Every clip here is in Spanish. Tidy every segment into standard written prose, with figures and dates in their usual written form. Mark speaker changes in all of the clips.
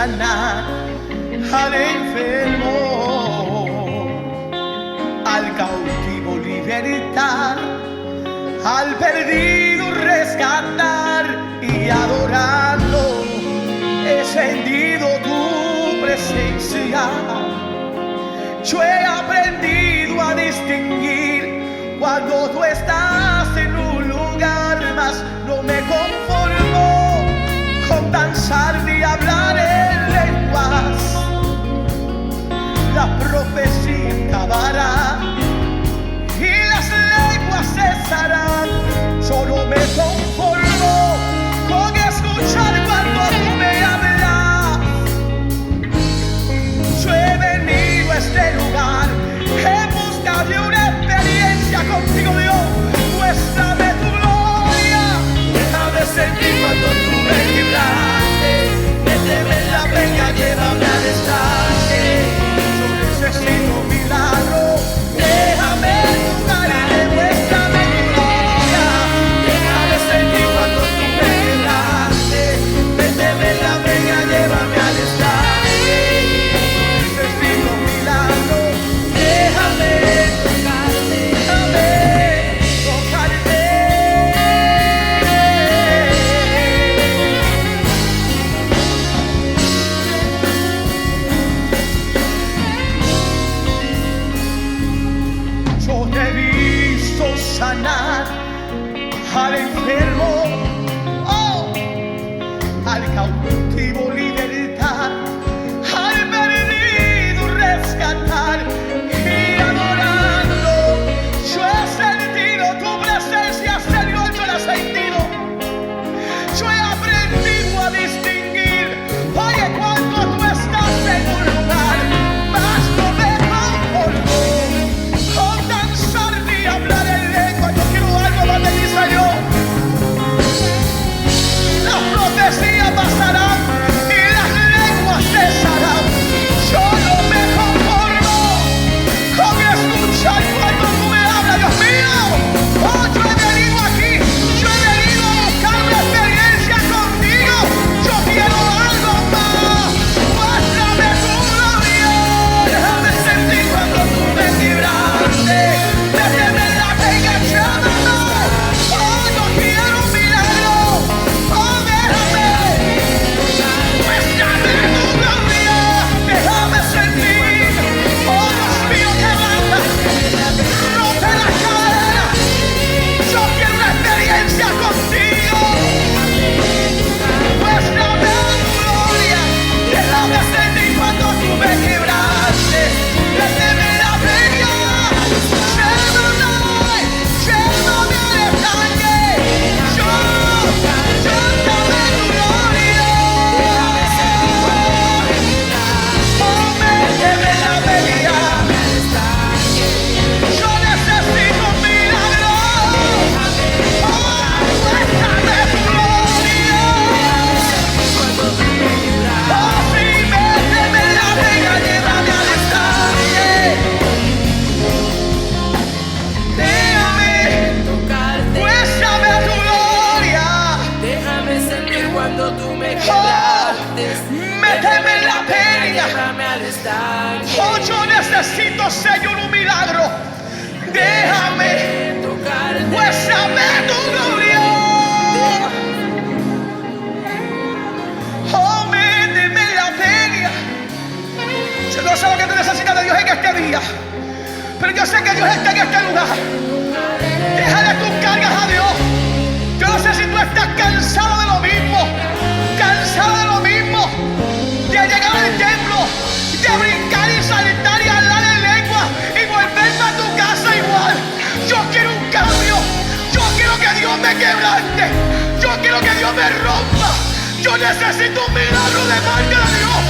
Speaker 1: sanar al enfermo, al cautivo libertar, al perdido rescatar, y adorando he sentido tu presencia. Yo he aprendido a distinguir cuando tú estás en un lugar, mas no me conformo con danzar ni hablar en lenguas. La profecía acabará y las lenguas cesarán. Yo no me conformo con escuchar cuando tú me hablas. Yo he venido a este lugar en busca de una experiencia contigo, Dios. Muéstrame tu gloria. Déjame sentir cuando tú me libraste. Méteme en la peña, llévame al estanque. Yo necesito un milagro. Déjame tocar y demuéstrame tu gloria. Déjame sentir cuando tú me libraste. Méteme en la peña, llévame al estanque. Yo necesito un milagro. Déjame tocarte, déjame tocarte. Yo te he visto sanar al enfermo, oh, al cautivo libertar, al perdido rescatar, y adorando yo he sentido tu presencia, Señor, yo la he sentido. Yo he aprendido a distinguir, oye, cuando tú estás en un lugar, más no me conformo con danzar ni hablar en lengua. Yo quiero algo más de ti, Señor. Las profecías pasarán y las lenguas cesarán. Yo no me conformo con escuchar cuando tú me hablas, Dios mío. Oh, yo he venido aquí, yo he venido a buscar una experiencia contigo. Yo quiero algo más. Muéstrame tu gloria. Déjame sentir cuando tú me libraste. Méteme en la peña, llámame. Oh, yo quiero un milagro. Oh, déjame. Muéstrame tu gloria. Déjame sentir. Oh, Dios mío, que banda. Rompe la cadera. Yo quiero una experiencia contigo. Muéstrame tu gloria. Déjame sentir cuando tú me libraste. Méteme en la peña. Llévame al estanque. Dame tu gloria. Oh, méteme en la peña. Yo necesito un milagro. Oh, muéstrame tu gloria. Oh, sí, méteme en la peña, llévame al estanque. Déjame, muéstrame tu gloria.
Speaker 2: Déjame sentir cuando tú me
Speaker 1: Oh,
Speaker 2: quebraste.
Speaker 1: méteme en la peña.
Speaker 2: Llévame al estanque.
Speaker 1: Oh, yo necesito, Señor, un milagro. Déjame,
Speaker 2: Tocarte.
Speaker 1: muéstrame tu gloria. Oh, méteme en la peña. Yo no sé lo que tú necesitas de Dios en este día, pero yo sé que Dios está en este lugar. Déjale tus cargas a Dios. Yo no sé si tú estás cansado de lo mismo, cansado de lo mismo, de llegar al templo, de brincar y saltar y hablar en lengua y volverme a tu casa igual. Yo quiero un cambio. Yo quiero que Dios me quebrante. Yo quiero que Dios me rompa. Yo necesito un milagro de parte de Dios,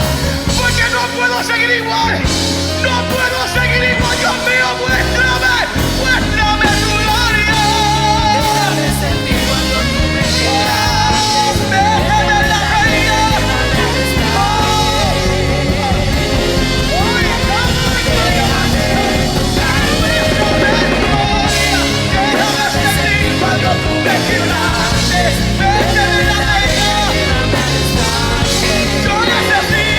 Speaker 1: porque no puedo seguir igual. No puedo seguir igual. Dios mío, muéstrame, muéstrame tu gloria.
Speaker 2: Déjame sentir cuando tú me quebraste.
Speaker 1: Déjame en la peña. Cuando tú me quebraste, vete de la peña. Yo necesito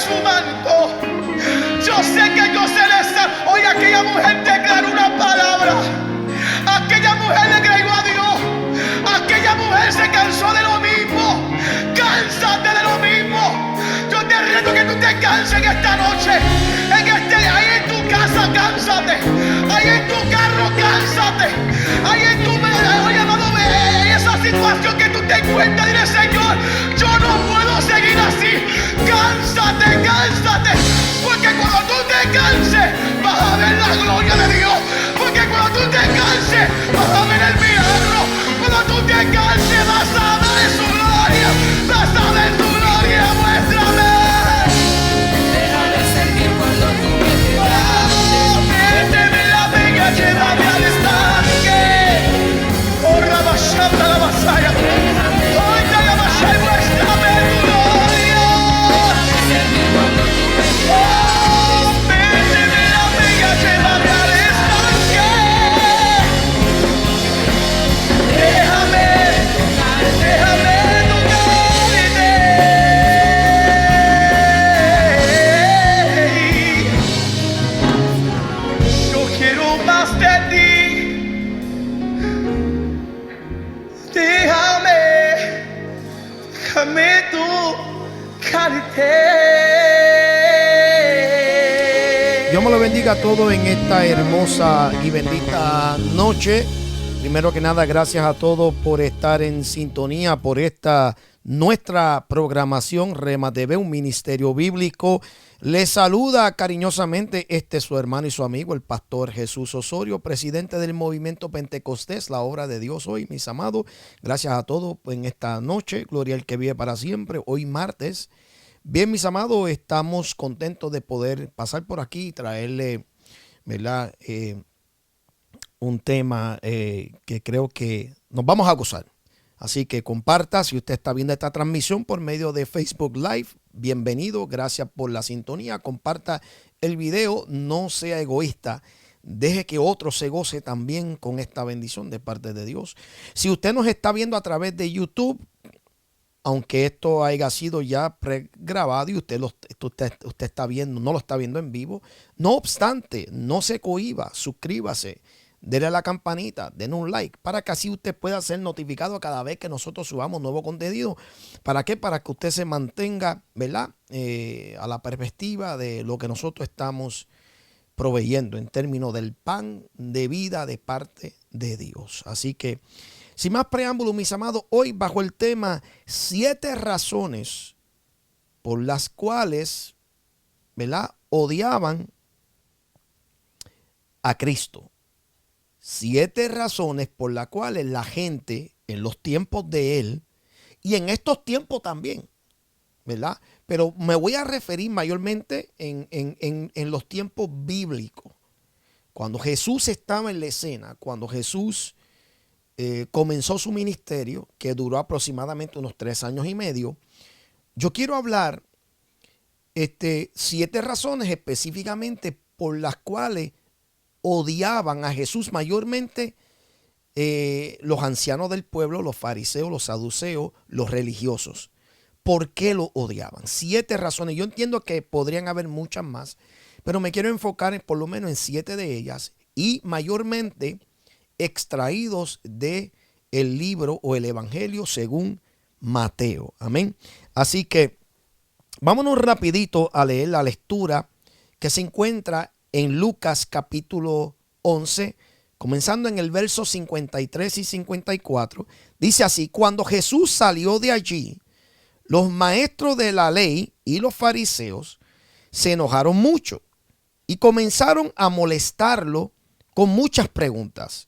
Speaker 1: su manto. Yo sé que Dios se les... Hoy aquella mujer declaró una palabra. Aquella mujer le creyó a Dios. Aquella mujer se cansó de lo mismo. Cánsate de lo mismo. Yo te reto que tú te canses en esta noche. Ahí en tu casa, cánsate. Ahí en tu carro, cánsate. Ahí en tu... Oye, amado, esa situación que tú te encuentras, dile: Señor, yo no puedo seguir así. Cánsate, cánsate. Porque cuando tú te canses, vas a ver la gloria de Dios. Porque cuando tú te canses, vas a ver el milagro. Cuando tú te canses, vas a ver su gloria. Vas a ver su gloria, muéstrame.
Speaker 2: Déjame sentir cuando tú me quebraste.
Speaker 1: Méteme la venga, llévame al estanque. Oh, Rabashanda, la Masaya. Hoy te la Masaya, muéstrame tu gloria.
Speaker 2: Déjame sentir cuando tú me
Speaker 1: Oh, méteme la venga, llévame al estanque. Déjame tocarte. Yo quiero más de ti. Déjame tocarte.
Speaker 3: Dios me lo bendiga a todos en esta hermosa y bendita noche. Primero que nada, gracias a todos por estar en sintonía por esta nuestra programación Rema TV, un ministerio bíblico. Les saluda cariñosamente su hermano y su amigo, el pastor Jesús Osorio, presidente del movimiento Pentecostés, la obra de Dios hoy, mis amados. Gracias a todos en esta noche, gloria al que vive para siempre, hoy martes. Bien, mis amados, estamos contentos de poder pasar por aquí y traerle, ¿verdad?, un tema que creo que nos vamos a gozar. Así que comparta. Si usted está viendo esta transmisión por medio de Facebook Live, bienvenido. Gracias por la sintonía. Comparta el video. No sea egoísta. Deje que otro se goce también con esta bendición de parte de Dios. Si usted nos está viendo a través de YouTube, aunque esto haya sido ya pregrabado y usted está viendo, no lo está viendo en vivo, no obstante, no se cohíba, suscríbase, dele a la campanita, denle un like, para que así usted pueda ser notificado cada vez que nosotros subamos nuevo contenido. ¿Para qué? Para que usted se mantenga, ¿verdad?, a la perspectiva de lo que nosotros estamos proveyendo en términos del pan de vida de parte de Dios. Así que, sin más preámbulos, mis amados, hoy bajo el tema 7 razones por las cuales, ¿verdad?, odiaban a Cristo. 7 razones por las cuales la gente en los tiempos de él y en estos tiempos también, ¿verdad? Pero me voy a referir mayormente en los tiempos bíblicos. Cuando Jesús estaba en la escena, cuando Jesús comenzó su ministerio, que duró aproximadamente unos 3 años y medio, yo quiero hablar 7 razones específicamente por las cuales odiaban a Jesús, mayormente los ancianos del pueblo, los fariseos, los saduceos, los religiosos. ¿Por qué lo odiaban? 7 razones. Yo entiendo que podrían haber muchas más, pero me quiero enfocar por lo menos en 7 de ellas y mayormente extraídos de el libro o el evangelio según Mateo. Amén. Así que vámonos rapidito a leer la lectura que se encuentra en Lucas capítulo 11, comenzando en el verso 53 y 54. Dice así: cuando Jesús salió de allí, los maestros de la ley y los fariseos se enojaron mucho y comenzaron a molestarlo con muchas preguntas,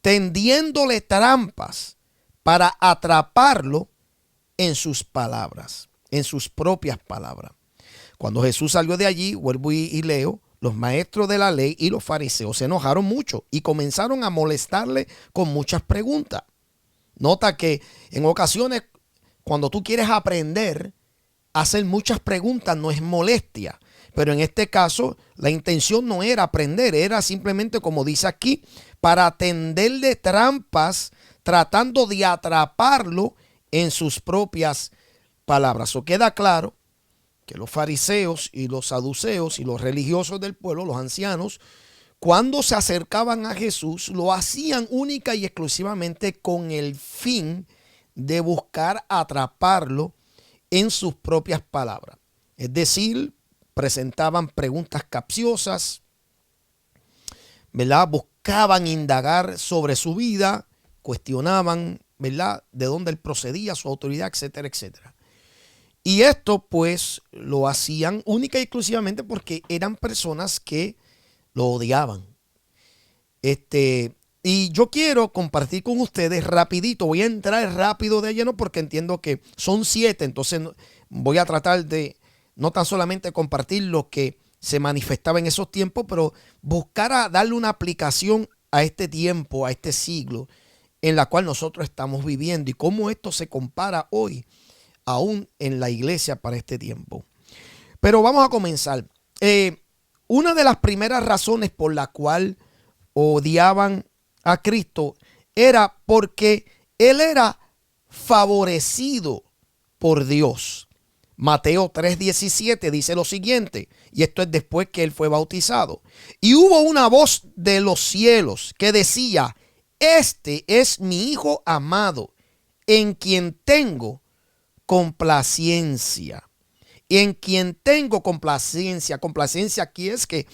Speaker 3: tendiéndole trampas para atraparlo en sus palabras, en sus propias palabras. Cuando Jesús salió de allí, vuelvo y leo, los maestros de la ley y los fariseos se enojaron mucho y comenzaron a molestarle con muchas preguntas. Nota que en ocasiones, cuando tú quieres aprender, hacer muchas preguntas no es molestia. Pero en este caso, la intención no era aprender, era simplemente, como dice aquí, para tenderle trampas, tratando de atraparlo en sus propias palabras. O queda claro que los fariseos y los saduceos y los religiosos del pueblo, los ancianos, cuando se acercaban a Jesús, lo hacían única y exclusivamente con el fin de buscar atraparlo en sus propias palabras. Es decir, presentaban preguntas capciosas, ¿verdad? Buscaban indagar sobre su vida, cuestionaban, ¿verdad?, de dónde él procedía, su autoridad, etcétera, etcétera. Y esto pues lo hacían única y exclusivamente porque eran personas que lo odiaban. Y yo quiero compartir con ustedes rapidito, voy a entrar rápido de lleno porque entiendo que son 7, entonces voy a tratar de no tan solamente compartir lo que se manifestaba en esos tiempos, pero buscar a darle una aplicación a este tiempo, a este siglo en la cual nosotros estamos viviendo y cómo esto se compara hoy aún en la iglesia para este tiempo. Pero vamos a comenzar. Una de las primeras razones por la cual odiaban a Cristo era porque él era favorecido por Dios. Mateo 3:17 dice lo siguiente, y esto es después que él fue bautizado. Y hubo una voz de los cielos que decía: este es mi Hijo amado, en quien tengo complacencia. En quien tengo complacencia. Complacencia aquí es que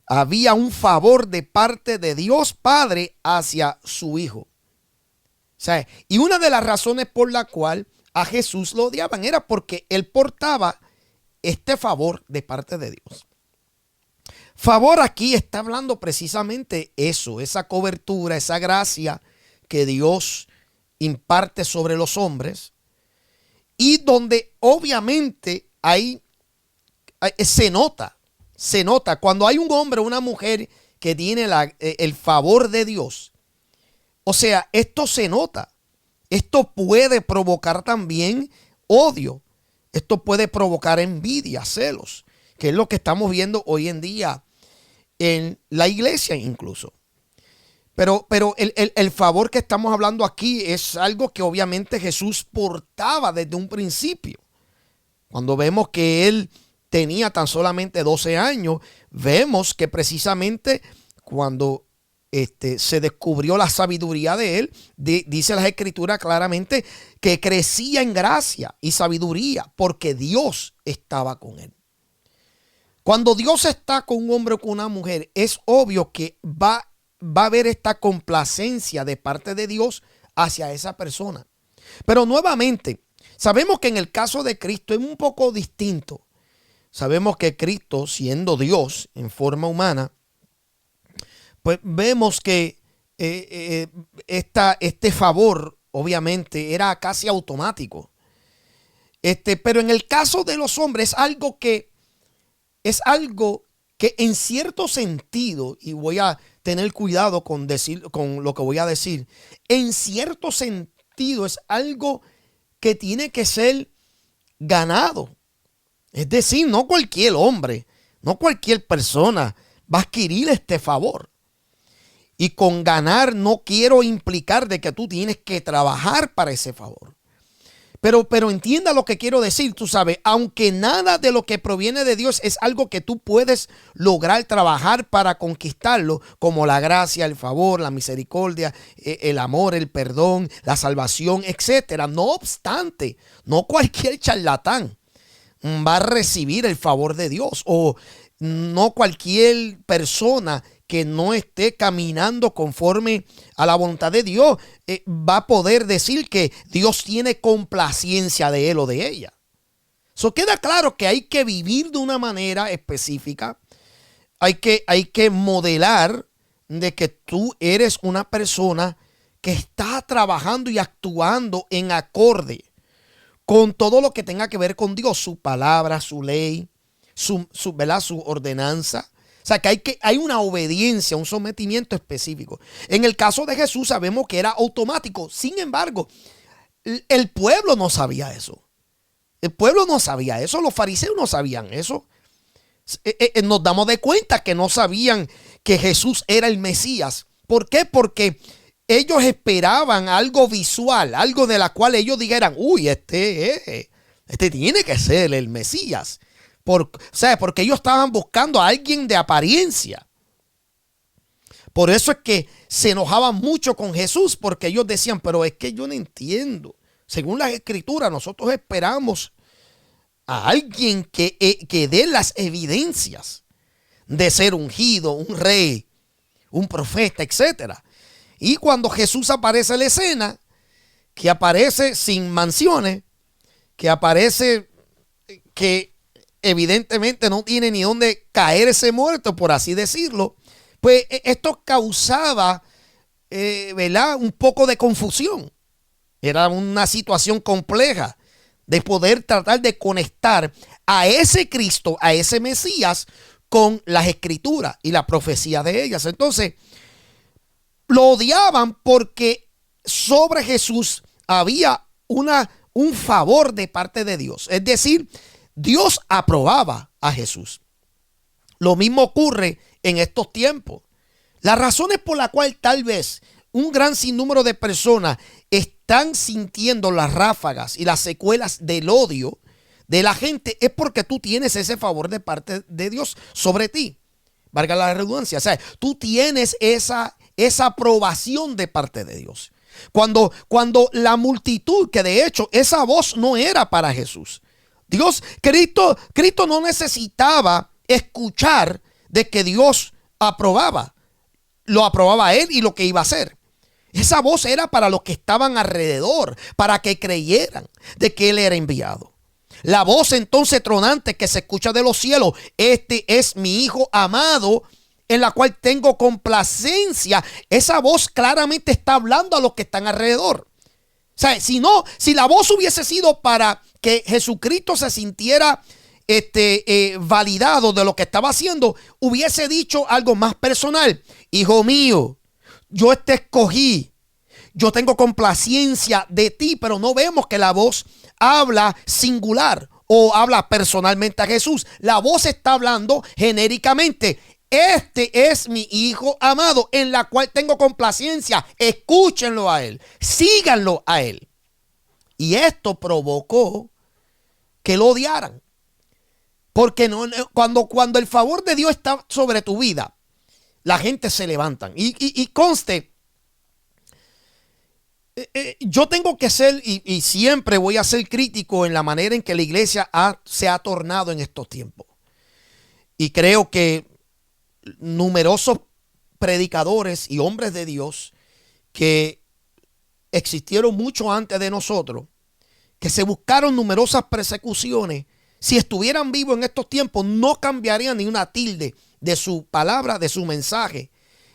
Speaker 3: había un favor de parte de Dios Padre hacia su Hijo. O sea, y una de las razones por la cual a Jesús lo odiaban era porque él portaba este favor de parte de Dios. Favor aquí está hablando precisamente eso, esa cobertura, esa gracia que Dios imparte sobre los hombres y donde obviamente se nota cuando hay un hombre o una mujer que tiene el favor de Dios. O sea, esto se nota. Esto puede provocar también odio. Esto puede provocar envidia, celos, que es lo que estamos viendo hoy en día en la iglesia incluso. Pero el favor que estamos hablando aquí es algo que obviamente Jesús portaba desde un principio. Cuando vemos que él tenía tan solamente 12 años, vemos que precisamente cuando se descubrió la sabiduría de él, dice las escrituras claramente que crecía en gracia y sabiduría porque Dios estaba con él. Cuando Dios está con un hombre o con una mujer, es obvio que va a haber esta complacencia de parte de Dios hacia esa persona. Pero nuevamente, sabemos que en el caso de Cristo es un poco distinto. Sabemos que Cristo, siendo Dios en forma humana, pues vemos que este favor obviamente era casi automático. Pero en el caso de los hombres es algo que en cierto sentido, y voy a tener cuidado con lo que voy a decir, en cierto sentido es algo que tiene que ser ganado. Es decir, no cualquier hombre, no cualquier persona va a adquirir este favor. Y con ganar no quiero implicar de que tú tienes que trabajar para ese favor. Pero entienda lo que quiero decir, tú sabes, aunque nada de lo que proviene de Dios es algo que tú puedes lograr trabajar para conquistarlo, como la gracia, el favor, la misericordia, el amor, el perdón, la salvación, etcétera. No obstante, no cualquier charlatán va a recibir el favor de Dios, o no cualquier persona que no esté caminando conforme a la voluntad de Dios va a poder decir que Dios tiene complacencia de él o de ella. Eso queda claro que hay que vivir de una manera específica. Hay que modelar de que tú eres una persona que está trabajando y actuando en acorde con todo lo que tenga que ver con Dios, su palabra, su ley, su ordenanza. O sea, que hay una obediencia, un sometimiento específico. En el caso de Jesús sabemos que era automático. Sin embargo, el pueblo no sabía eso. El pueblo no sabía eso. Los fariseos no sabían eso. Nos damos de cuenta que no sabían que Jesús era el Mesías. ¿Por qué? Porque ellos esperaban algo visual, algo de la cual ellos dijeran, uy, este tiene que ser el Mesías. Porque ellos estaban buscando a alguien de apariencia. Por eso es que se enojaban mucho con Jesús, porque ellos decían, pero es que yo no entiendo. Según las escrituras, nosotros esperamos a alguien que dé las evidencias de ser ungido, un rey, un profeta, etcétera. Y cuando Jesús aparece en la escena, que aparece sin mansiones, que aparece que evidentemente no tiene ni dónde caer ese muerto, por así decirlo, pues esto causaba, ¿verdad?, un poco de confusión. Era una situación compleja de poder tratar de conectar a ese Cristo, a ese Mesías, con las escrituras y la profecía de ellas. Entonces, lo odiaban porque sobre Jesús había un favor de parte de Dios. Es decir, Dios aprobaba a Jesús. Lo mismo ocurre en estos tiempos. Las razones por las cuales tal vez un gran sinnúmero de personas están sintiendo las ráfagas y las secuelas del odio de la gente es porque tú tienes ese favor de parte de Dios sobre ti. Valga la redundancia. O sea, tú tienes esa aprobación de parte de Dios. Cuando la multitud, que de hecho esa voz no era para Jesús. Cristo no necesitaba escuchar de que Dios aprobaba. Lo aprobaba a él y lo que iba a hacer. Esa voz era para los que estaban alrededor, para que creyeran de que él era enviado. La voz entonces tronante que se escucha de los cielos, este es mi hijo amado, en la cual tengo complacencia. Esa voz claramente está hablando a los que están alrededor. O sea, si la voz hubiese sido para que Jesucristo se sintiera validado de lo que estaba haciendo, hubiese dicho algo más personal. Hijo mío, yo te escogí, yo tengo complacencia de ti, pero no vemos que la voz habla singular o habla personalmente a Jesús. La voz está hablando genéricamente. Este es mi hijo amado, en la cual tengo complacencia. Escúchenlo a él, síganlo a él. Y esto provocó que lo odiaran. Porque cuando el favor de Dios está sobre tu vida, la gente se levantan. Y conste, yo tengo que ser, y siempre voy a ser crítico en la manera en que la iglesia se ha tornado en estos tiempos. Y creo que numerosos predicadores y hombres de Dios que existieron mucho antes de nosotros, que se buscaron numerosas persecuciones, si estuvieran vivos en estos tiempos, no cambiarían ni una tilde de su palabra, de su mensaje,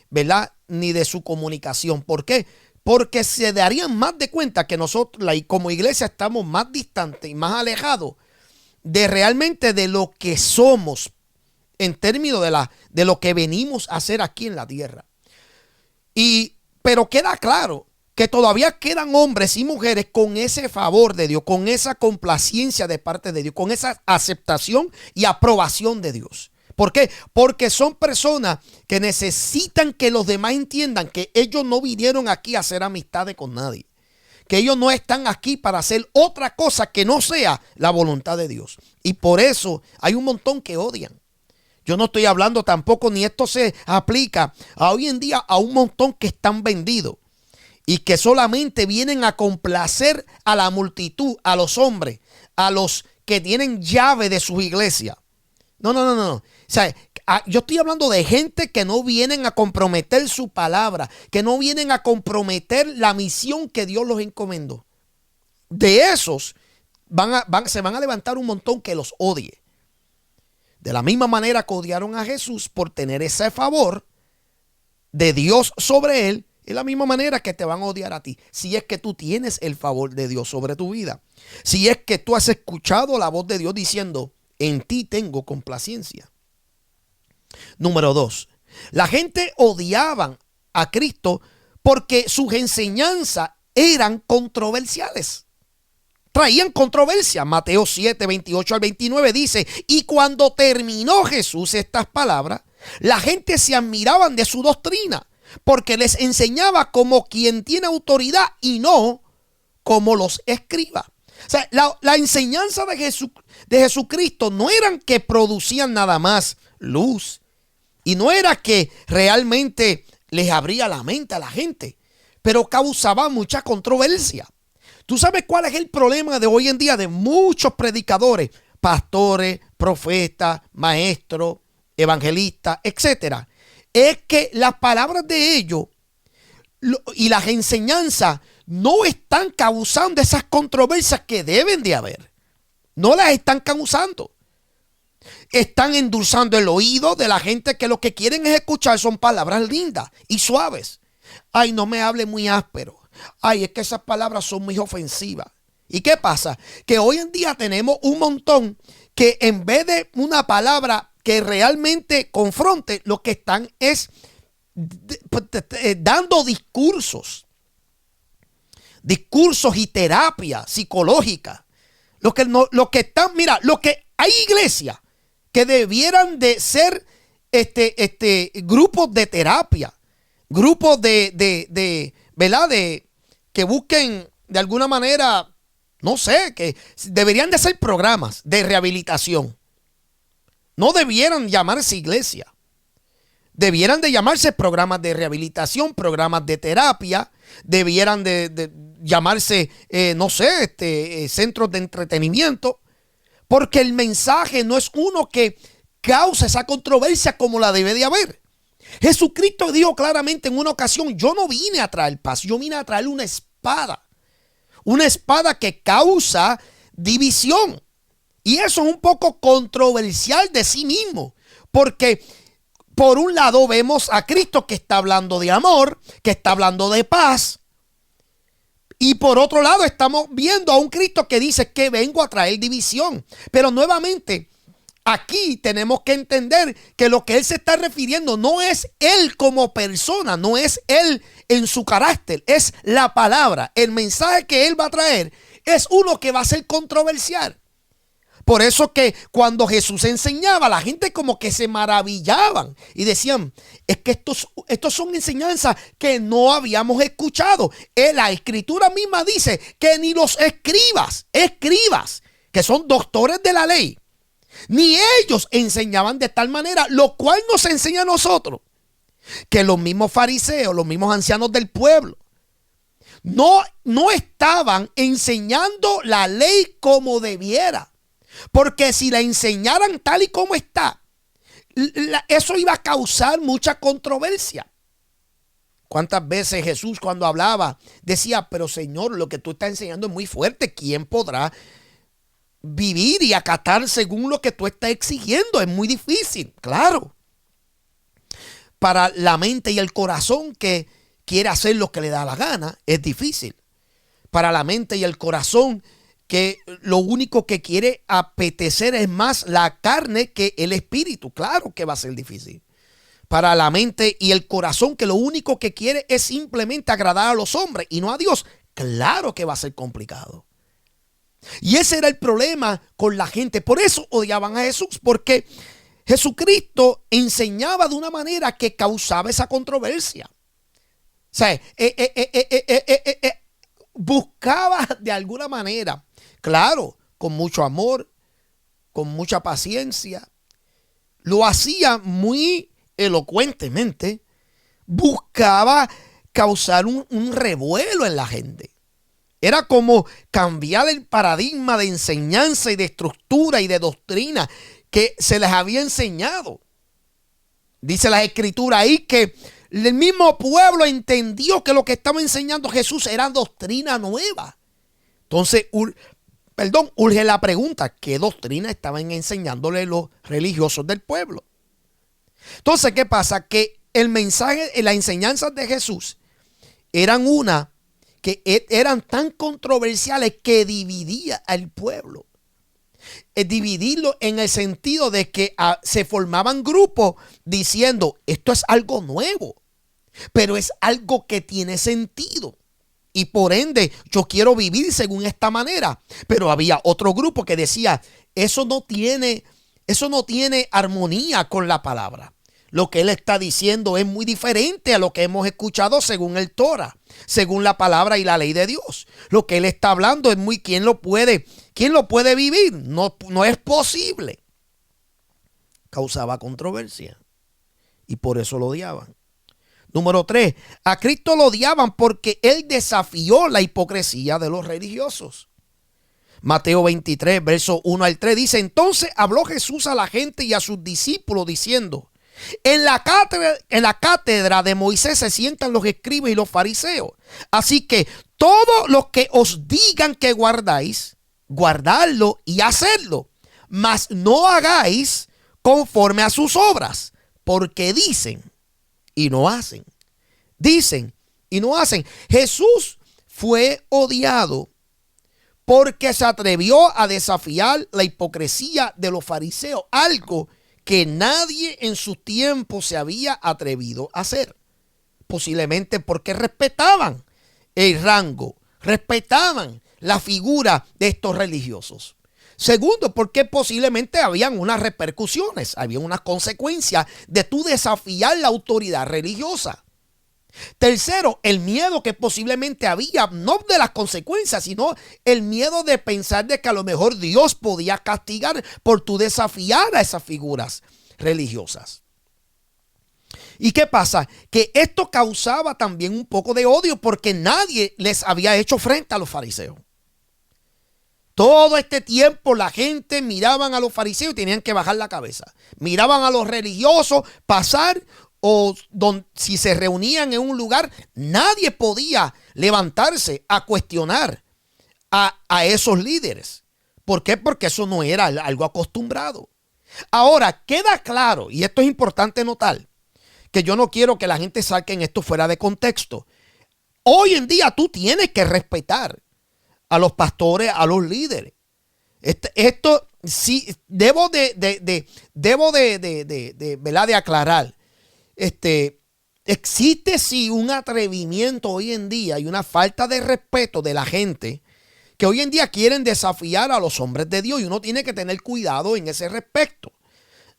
Speaker 3: ¿verdad? Ni de su comunicación. ¿Por qué? Porque se darían más de cuenta que nosotros, como iglesia, estamos más distantes y más alejados de realmente de lo que somos en términos de lo que venimos a hacer aquí en la tierra. Pero queda claro que todavía quedan hombres y mujeres con ese favor de Dios, con esa complacencia de parte de Dios, con esa aceptación y aprobación de Dios. ¿Por qué? Porque son personas que necesitan que los demás entiendan que ellos no vinieron aquí a hacer amistades con nadie. Que ellos no están aquí para hacer otra cosa que no sea la voluntad de Dios. Y por eso hay un montón que odian. Yo no estoy hablando tampoco, ni esto se aplica a hoy en día a un montón que están vendidos y que solamente vienen a complacer a la multitud, a los hombres, a los que tienen llave de sus iglesias. No. O sea, yo estoy hablando de gente que no vienen a comprometer su palabra, que no vienen a comprometer la misión que Dios los encomendó. De esos se van a levantar un montón que los odie. De la misma manera que odiaron a Jesús por tener ese favor de Dios sobre él, es la misma manera que te van a odiar a ti. Si es que tú tienes el favor de Dios sobre tu vida. Si es que tú has escuchado la voz de Dios diciendo, en ti tengo complacencia. Número 2. La gente odiaba a Cristo porque sus enseñanzas eran controversiales. Traían controversia. Mateo 7, 28 al 29 dice, y cuando terminó Jesús estas palabras, la gente se admiraban de su doctrina, porque les enseñaba como quien tiene autoridad y no como los escribas. O sea, la enseñanza de Jesucristo no eran que producían nada más luz. Y no era que realmente les abría la mente a la gente, pero causaba mucha controversia. ¿Tú sabes cuál es el problema de hoy en día de muchos predicadores, pastores, profetas, maestros, evangelistas, etcétera? Es que las palabras de ellos y las enseñanzas no están causando esas controversias que deben de haber. No las están causando. Están endulzando el oído de la gente que lo que quieren es escuchar son palabras lindas y suaves. Ay, no me hable muy áspero. Ay, es que esas palabras son muy ofensivas. ¿Y qué pasa? Que hoy en día tenemos un montón que en vez de una palabra que realmente confronte, lo que están es dando discursos y terapia psicológica. Lo que están, mira, lo que hay iglesias que debieran de ser grupos de terapia, grupos ¿verdad? Que busquen de alguna manera, no sé, que deberían de ser programas de rehabilitación. No debieran llamarse iglesia. Debieran de llamarse programas de rehabilitación, programas de terapia. Debieran de llamarse, no sé, centros de entretenimiento. Porque el mensaje no es uno que causa esa controversia como la debe de haber. Jesucristo dijo claramente en una ocasión: yo no vine a traer paz, yo vine a traer una espada. Una espada que causa división. Y eso es un poco controversial de sí mismo. Porque por un lado vemos a Cristo que está hablando de amor, que está hablando de paz. Y por otro lado estamos viendo a un Cristo que dice que vengo a traer división. Pero nuevamente, aquí tenemos que entender que lo que él se está refiriendo no es él como persona, no es él en su carácter, es la palabra. El mensaje que él va a traer es uno que va a ser controversial. Por eso que cuando Jesús enseñaba, la gente como que se maravillaban y decían: es que estos son enseñanzas que no habíamos escuchado. La escritura misma dice que ni los escribas, que son doctores de la ley, ni ellos enseñaban de tal manera, lo cual nos enseña a nosotros que los mismos fariseos, los mismos ancianos del pueblo, no estaban enseñando la ley como debiera. Porque si la enseñaran tal y como está, eso iba a causar mucha controversia. ¿Cuántas veces Jesús, cuando hablaba, decía: pero Señor, lo que tú estás enseñando es muy fuerte, ¿quién podrá vivir y acatar según lo que tú estás exigiendo? Es muy difícil. Claro, para la mente y el corazón que quiere hacer lo que le da la gana, es difícil. Para la mente y el corazón que lo único que quiere apetecer es más la carne que el espíritu, claro que va a ser difícil. Para la mente y el corazón que lo único que quiere es simplemente agradar a los hombres y no a Dios, claro que va a ser complicado. Y ese era el problema con la gente. Por eso odiaban a Jesús, porque Jesucristo enseñaba de una manera que causaba esa controversia. O sea, buscaba de alguna manera, claro, con mucho amor, con mucha paciencia, lo hacía muy elocuentemente, buscaba causar un revuelo en la gente. Era como cambiar el paradigma de enseñanza y de estructura y de doctrina que se les había enseñado. Dice la escritura ahí que el mismo pueblo entendió que lo que estaba enseñando Jesús era doctrina nueva. Entonces, urge la pregunta: ¿qué doctrina estaban enseñándole los religiosos del pueblo? Entonces, ¿qué pasa? Que el mensaje, las enseñanzas de Jesús eran eran tan controversiales que dividía al pueblo. Dividirlo en el sentido de que se formaban grupos diciendo: esto es algo nuevo, pero es algo que tiene sentido. Y por ende, yo quiero vivir según esta manera. Pero había otro grupo que decía: eso no tiene armonía con la palabra. Lo que él está diciendo es muy diferente a lo que hemos escuchado según el Torah, según la palabra y la ley de Dios. Lo que él está hablando es muy quién lo puede vivir. No es posible. Causaba controversia y por eso lo odiaban. Número 3, a Cristo lo odiaban porque él desafió la hipocresía de los religiosos. Mateo 23, versos 1 al 3 dice: entonces habló Jesús a la gente y a sus discípulos diciendo: en la cátedra de Moisés se sientan los escribas y los fariseos. Así que todo lo que os digan que guardáis, guardadlo y hacedlo, mas no hagáis conforme a sus obras, porque dicen y no hacen. Dicen y no hacen. Jesús fue odiado porque se atrevió a desafiar la hipocresía de los fariseos, algo que nadie en su tiempo se había atrevido a hacer. Posiblemente porque respetaban el rango, respetaban la figura de estos religiosos. Segundo, porque posiblemente habían unas repercusiones, había unas consecuencias de tu desafiar la autoridad religiosa. Tercero, el miedo que posiblemente había, no de las consecuencias, sino el miedo de pensar de que a lo mejor Dios podía castigar por tu desafiar a esas figuras religiosas. ¿Y qué pasa? Que esto causaba también un poco de odio porque nadie les había hecho frente a los fariseos. Todo este tiempo la gente miraban a los fariseos y tenían que bajar la cabeza. Miraban a los religiosos pasar, o si se reunían en un lugar, nadie podía levantarse a cuestionar a esos líderes. ¿Por qué? Porque eso no era algo acostumbrado. Ahora, queda claro, y esto es importante notar, que yo no quiero que la gente saque en esto fuera de contexto. Hoy en día tú tienes que respetar a los pastores, a los líderes. Esto sí, debo de aclarar. Existe sí un atrevimiento hoy en día y una falta de respeto de la gente que hoy en día quieren desafiar a los hombres de Dios, y uno tiene que tener cuidado en ese respecto.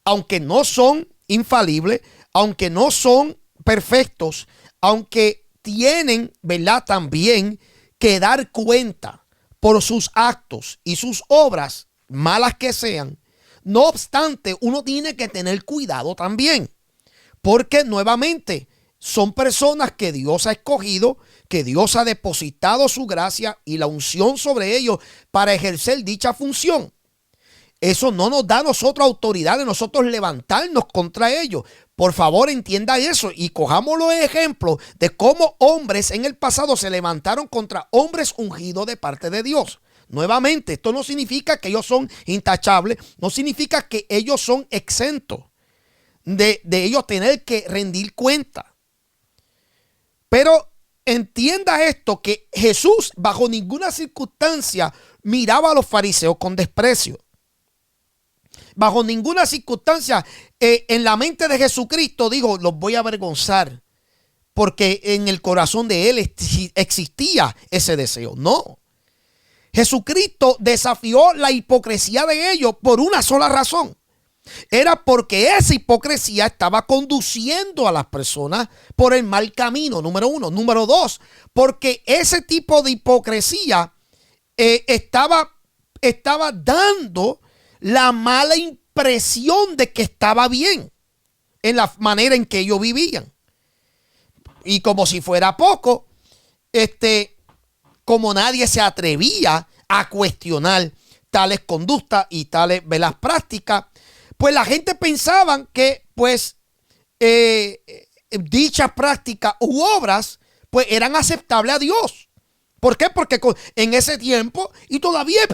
Speaker 3: Aunque no son infalibles, aunque no son perfectos, aunque tienen, ¿verdad?, también que dar cuenta por sus actos y sus obras, malas que sean. No obstante, uno tiene que tener cuidado también. Porque nuevamente son personas que Dios ha escogido, que Dios ha depositado su gracia y la unción sobre ellos para ejercer dicha función. Eso no nos da a nosotros autoridad de nosotros levantarnos contra ellos. Por favor, entienda eso y cojamos los ejemplos de cómo hombres en el pasado se levantaron contra hombres ungidos de parte de Dios. Nuevamente, esto no significa que ellos son intachables, no significa que ellos son exentos de ellos tener que rendir cuenta. Pero entienda esto, que Jesús bajo ninguna circunstancia miraba a los fariseos con desprecio. Bajo ninguna circunstancia en la mente de Jesucristo dijo: los voy a avergonzar, porque en el corazón de él existía ese deseo. No. Jesucristo desafió la hipocresía de ellos por una sola razón. Era porque esa hipocresía estaba conduciendo a las personas por el mal camino, número uno. Número dos, porque ese tipo de hipocresía estaba dando la mala impresión de que estaba bien en la manera en que ellos vivían. Y como si fuera poco, como nadie se atrevía a cuestionar tales conductas y tales velas prácticas, pues la gente pensaba que pues dichas prácticas u obras pues eran aceptables a Dios. ¿Por qué? Porque en ese tiempo, y todavía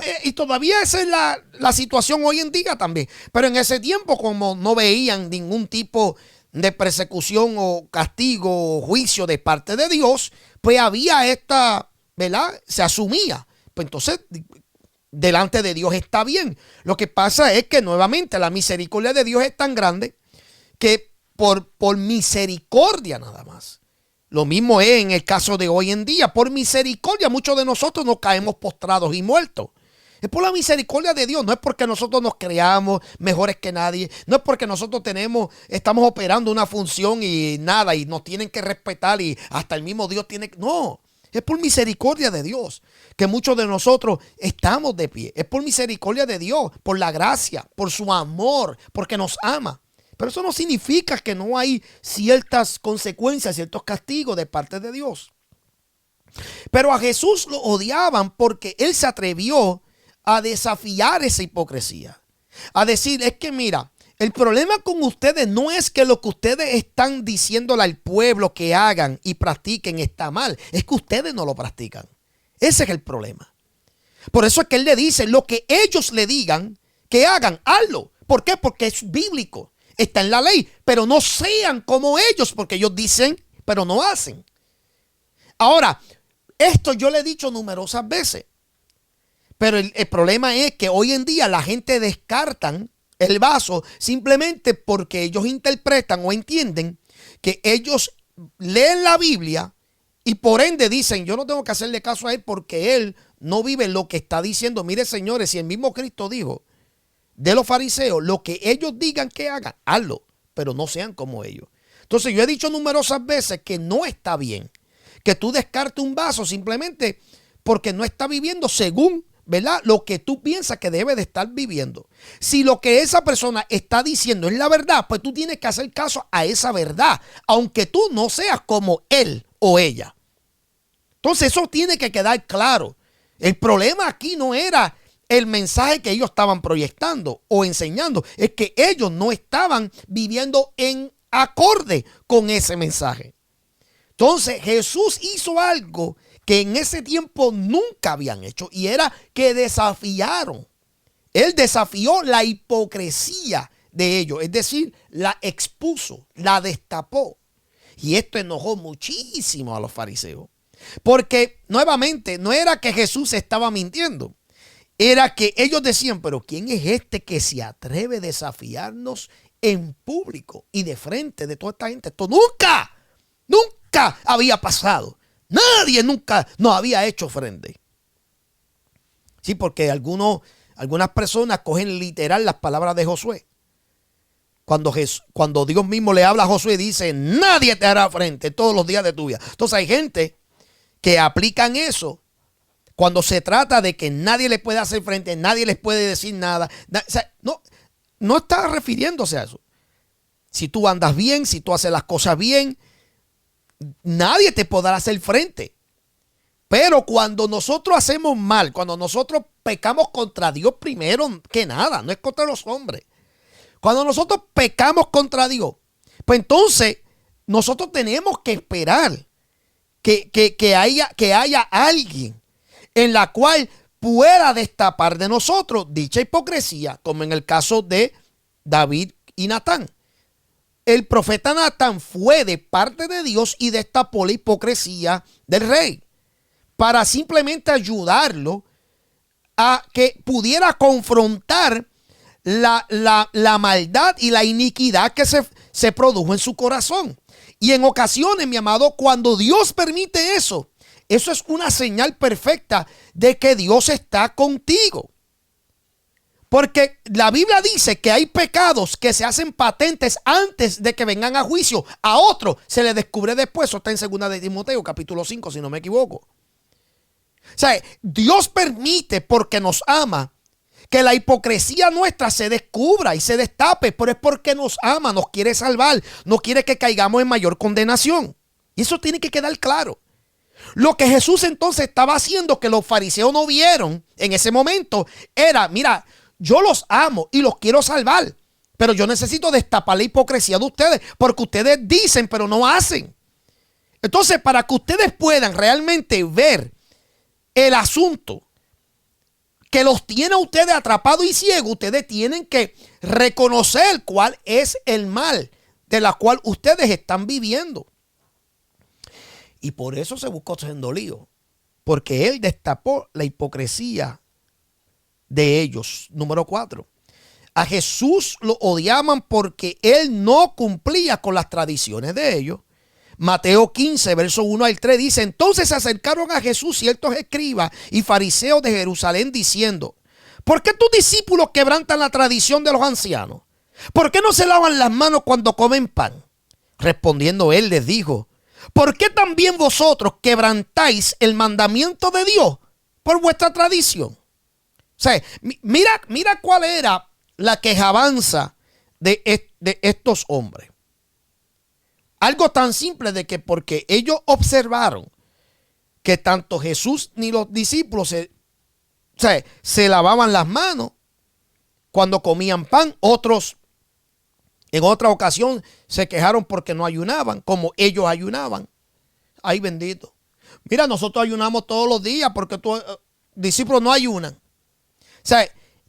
Speaker 3: esa es la situación hoy en día también, pero en ese tiempo, como no veían ningún tipo de persecución o castigo o juicio de parte de Dios, pues había esta, ¿verdad? Se asumía. Pues entonces, delante de Dios está bien. Lo que pasa es que nuevamente la misericordia de Dios es tan grande que por misericordia nada más. Lo mismo es en el caso de hoy en día. Por misericordia muchos de nosotros nos caemos postrados y muertos. Es por la misericordia de Dios. No es porque nosotros nos creamos mejores que nadie. No es porque nosotros estamos operando una función y nada, y nos tienen que respetar y hasta el mismo Dios tiene que... No, es por misericordia de Dios que muchos de nosotros estamos de pie. Es por misericordia de Dios, por la gracia, por su amor, porque nos ama. Pero eso no significa que no hay ciertas consecuencias, ciertos castigos de parte de Dios. Pero a Jesús lo odiaban porque él se atrevió a desafiar esa hipocresía. A decir, es que mira, el problema con ustedes no es que lo que ustedes están diciéndole al pueblo que hagan y practiquen está mal. Es que ustedes no lo practican. Ese es el problema. Por eso es que él le dice, lo que ellos le digan que hagan, hazlo. ¿Por qué? Porque es bíblico. Está en la ley. Pero no sean como ellos, porque ellos dicen, pero no hacen. Ahora, esto yo le he dicho numerosas veces. Pero el problema es que hoy en día la gente descartan el vaso simplemente porque ellos interpretan o entienden que ellos leen la Biblia y por ende dicen, yo no tengo que hacerle caso a él porque él no vive lo que está diciendo. Mire, señores, si el mismo Cristo dijo de los fariseos, lo que ellos digan que hagan, hazlo, pero no sean como ellos. Entonces yo he dicho numerosas veces que no está bien que tú descartes un vaso simplemente porque no está viviendo según, ¿verdad?, lo que tú piensas que debe de estar viviendo. Si lo que esa persona está diciendo es la verdad, pues tú tienes que hacer caso a esa verdad, aunque tú no seas como él o ella. Entonces eso tiene que quedar claro. El problema aquí no era el mensaje que ellos estaban proyectando o enseñando, es que ellos no estaban viviendo en acorde con ese mensaje. Entonces Jesús hizo algo que en ese tiempo nunca habían hecho y era que desafiaron. Él desafió la hipocresía de ellos, es decir, la expuso, la destapó. Y esto enojó muchísimo a los fariseos. Porque nuevamente no era que Jesús estaba mintiendo, era que ellos decían, pero ¿quién es este que se atreve a desafiarnos en público y de frente de toda esta gente? Esto nunca había pasado. Nadie nunca nos había hecho frente. Sí, porque algunas personas cogen literal las palabras de Josué. Cuando Dios mismo le habla a Josué, dice, nadie te hará frente todos los días de tu vida. Entonces hay gente que aplican eso cuando se trata de que nadie le puede hacer frente, nadie les puede decir nada. O sea, no está refiriéndose a eso. Si tú andas bien, si tú haces las cosas bien, nadie te podrá hacer frente. Pero cuando nosotros hacemos mal, cuando nosotros pecamos contra Dios primero que nada, no es contra los hombres. Cuando nosotros pecamos contra Dios, pues entonces nosotros tenemos que esperar que haya alguien en la cual pueda destapar de nosotros dicha hipocresía, como en el caso de David y Natán. El profeta Natán fue de parte de Dios y destapó la hipocresía del rey para simplemente ayudarlo a que pudiera confrontar la maldad y la iniquidad que se produjo en su corazón. Y en ocasiones, mi amado, cuando Dios permite eso, eso es una señal perfecta de que Dios está contigo. Porque la Biblia dice que hay pecados que se hacen patentes antes de que vengan a juicio. A otro se le descubre después. Eso está en 2 de Timoteo, capítulo 5, si no me equivoco. O sea, Dios permite, porque nos ama, que la hipocresía nuestra se descubra y se destape. Pero es porque nos ama, nos quiere salvar, no quiere que caigamos en mayor condenación. Y eso tiene que quedar claro. Lo que Jesús entonces estaba haciendo, que los fariseos no vieron en ese momento, era, mira, yo los amo y los quiero salvar, pero yo necesito destapar la hipocresía de ustedes, porque ustedes dicen pero no hacen. Entonces, para que ustedes puedan realmente ver el asunto que los tiene a ustedes atrapados y ciegos, ustedes tienen que reconocer cuál es el mal de la cual ustedes están viviendo. Y por eso se buscó siendo lío, porque él destapó la hipocresía de ellos. Número 4. A Jesús lo odiaban porque él no cumplía con las tradiciones de ellos. Mateo 15, verso 1 al 3 dice, entonces se acercaron a Jesús ciertos escribas y fariseos de Jerusalén diciendo, ¿Por qué tus discípulos quebrantan la tradición de los ancianos? ¿Por qué no se lavan las manos cuando comen pan? Respondiendo él les dijo, ¿por qué también vosotros quebrantáis el mandamiento de Dios por vuestra tradición? O sea, mira cuál era la quejabanza de estos hombres. Algo tan simple de que porque ellos observaron que tanto Jesús ni los discípulos se lavaban las manos cuando comían pan. Otros en otra ocasión se quejaron porque no ayunaban como ellos ayunaban. Ay, bendito. Mira, nosotros ayunamos todos los días porque tus discípulos no ayunan. O sea,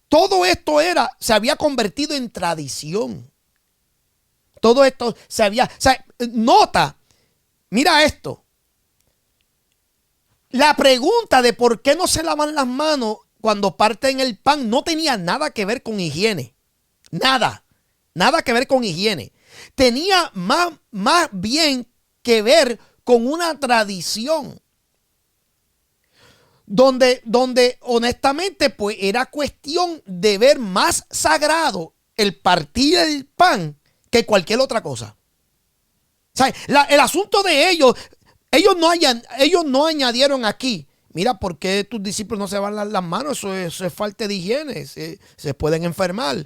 Speaker 3: todo esto se había convertido en tradición. Todo esto nota, mira esto. La pregunta de por qué no se lavan las manos cuando parten el pan no tenía nada que ver con higiene. Nada que ver con higiene. Tenía más bien que ver con una tradición. Donde honestamente pues era cuestión de ver más sagrado el partir el pan que cualquier otra cosa. O sea, el asunto de ellos no añadieron aquí, mira, ¿por qué tus discípulos no se lavan las manos? Eso es falta de higiene, se pueden enfermar,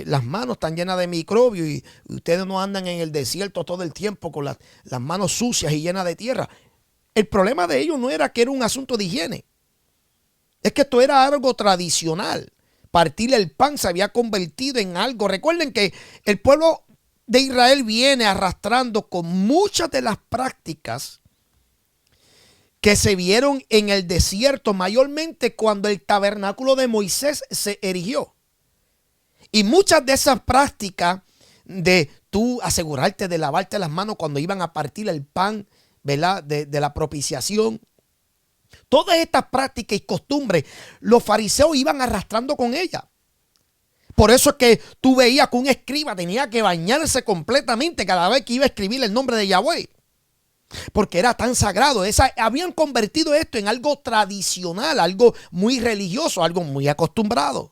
Speaker 3: las manos están llenas de microbios y ustedes no andan en el desierto todo el tiempo con las manos sucias y llenas de tierra. El problema de ellos no era que era un asunto de higiene, es que esto era algo tradicional. Partir el pan se había convertido en algo. Recuerden que el pueblo de Israel viene arrastrando con muchas de las prácticas que se vieron en el desierto, mayormente cuando el tabernáculo de Moisés se erigió. Y muchas de esas prácticas de tú asegurarte de lavarte las manos cuando iban a partir el pan, ¿verdad? De la propiciación. Todas estas prácticas y costumbres, los fariseos iban arrastrando con ellas. Por eso es que tú veías que un escriba tenía que bañarse completamente cada vez que iba a escribir el nombre de Yahweh. Porque era tan sagrado. Habían convertido esto en algo tradicional, algo muy religioso, algo muy acostumbrado.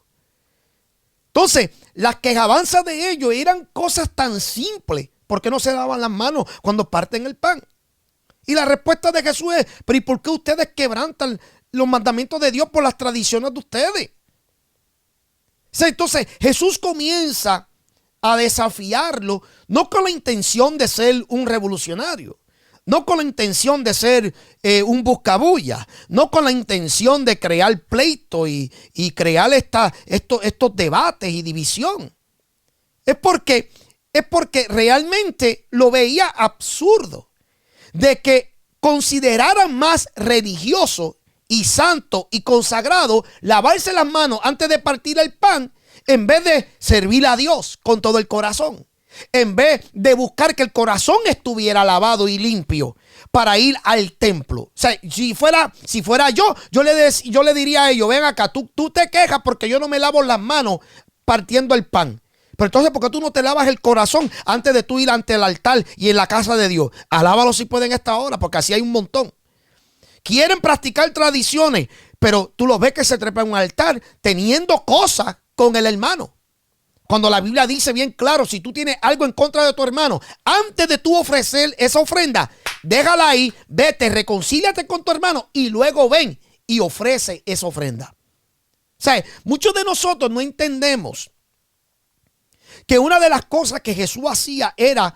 Speaker 3: Entonces, las quejabanzas de ellos eran cosas tan simples. ¿Por qué no se lavan las manos cuando parten el pan? Y la respuesta de Jesús es, pero ¿y por qué ustedes quebrantan los mandamientos de Dios por las tradiciones de ustedes? Entonces Jesús comienza a desafiarlo, no con la intención de ser un revolucionario, no con la intención de ser un buscabulla, no con la intención de crear pleito y crear estos debates y división. Es porque realmente lo veía absurdo de que consideraran más religioso y santo y consagrado lavarse las manos antes de partir el pan en vez de servir a Dios con todo el corazón, en vez de buscar que el corazón estuviera lavado y limpio para ir al templo. O sea, si fuera yo le diría a ellos, ven acá, tú te quejas porque yo no me lavo las manos partiendo el pan. Pero entonces, ¿por qué tú no te lavas el corazón antes de tú ir ante el altar y en la casa de Dios? Alábalo si pueden a esta hora, porque así hay un montón. Quieren practicar tradiciones, pero tú los ves que se trepan en un altar teniendo cosas con el hermano. Cuando la Biblia dice bien claro, si tú tienes algo en contra de tu hermano, antes de tú ofrecer esa ofrenda, déjala ahí, vete, reconcíliate con tu hermano y luego ven y ofrece esa ofrenda. O sea, muchos de nosotros no entendemos que una de las cosas que Jesús hacía era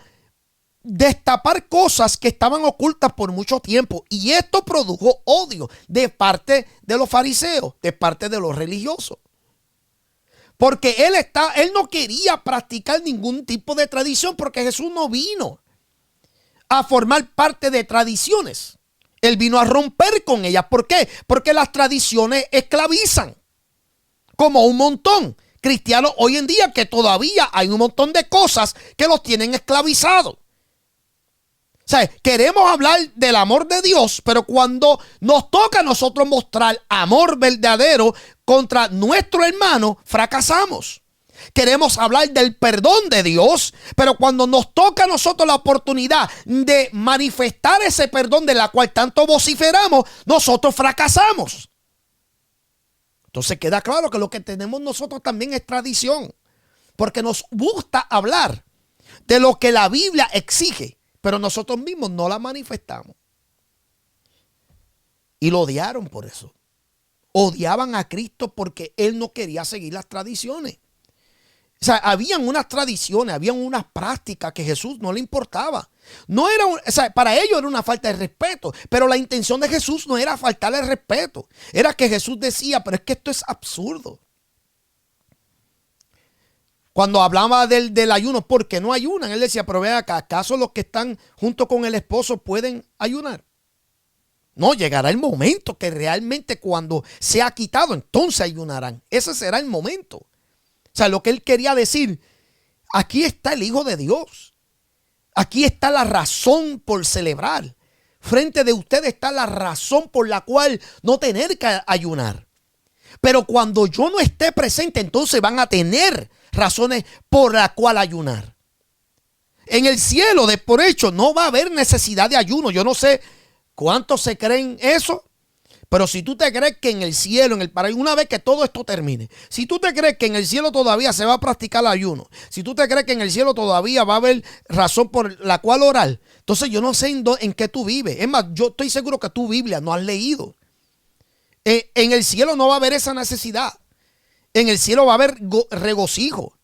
Speaker 3: destapar cosas que estaban ocultas por mucho tiempo. Y esto produjo odio de parte de los fariseos, de parte de los religiosos. Porque él no quería practicar ningún tipo de tradición, porque Jesús no vino a formar parte de tradiciones. Él vino a romper con ellas. ¿Por qué? Porque las tradiciones esclavizan. Como un montón cristianos hoy en día que todavía hay un montón de cosas que los tienen esclavizados. O sea, queremos hablar del amor de Dios, pero cuando nos toca a nosotros mostrar amor verdadero contra nuestro hermano, fracasamos. Queremos hablar del perdón de Dios, pero cuando nos toca a nosotros la oportunidad de manifestar ese perdón de la cual tanto vociferamos, nosotros fracasamos. Entonces queda claro que lo que tenemos nosotros también es tradición, porque nos gusta hablar de lo que la Biblia exige, pero nosotros mismos no la manifestamos. Y lo odiaron por eso. Odiaban a Cristo porque Él no quería seguir las tradiciones. O sea, habían unas tradiciones, habían unas prácticas que a Jesús no le importaba. No era, o sea, para ellos era una falta de respeto, pero la intención de Jesús no era faltarle el respeto. Era que Jesús decía, pero es que esto es absurdo. Cuando hablaba del ayuno, ¿por qué no ayunan? Él decía, pero ve acá, ¿acaso los que están junto con el esposo pueden ayunar? No, llegará el momento que realmente cuando sea quitado, entonces ayunarán. Ese será el momento. O sea, lo que él quería decir, aquí está el Hijo de Dios. Aquí está la razón por celebrar. Frente de ustedes está la razón por la cual no tener que ayunar. Pero cuando yo no esté presente, entonces van a tener razones por la cual ayunar. En el cielo, de por hecho, no va a haber necesidad de ayuno. Yo no sé cuántos se creen eso. Pero si tú te crees que en el cielo, en el paraíso, una vez que todo esto termine, si tú te crees que en el cielo todavía se va a practicar el ayuno, si tú te crees que en el cielo todavía va a haber razón por la cual orar, entonces yo no sé en qué tú vives. Es más, yo estoy seguro que tu Biblia no has leído. En el cielo no va a haber esa necesidad. En el cielo va a haber regocijo.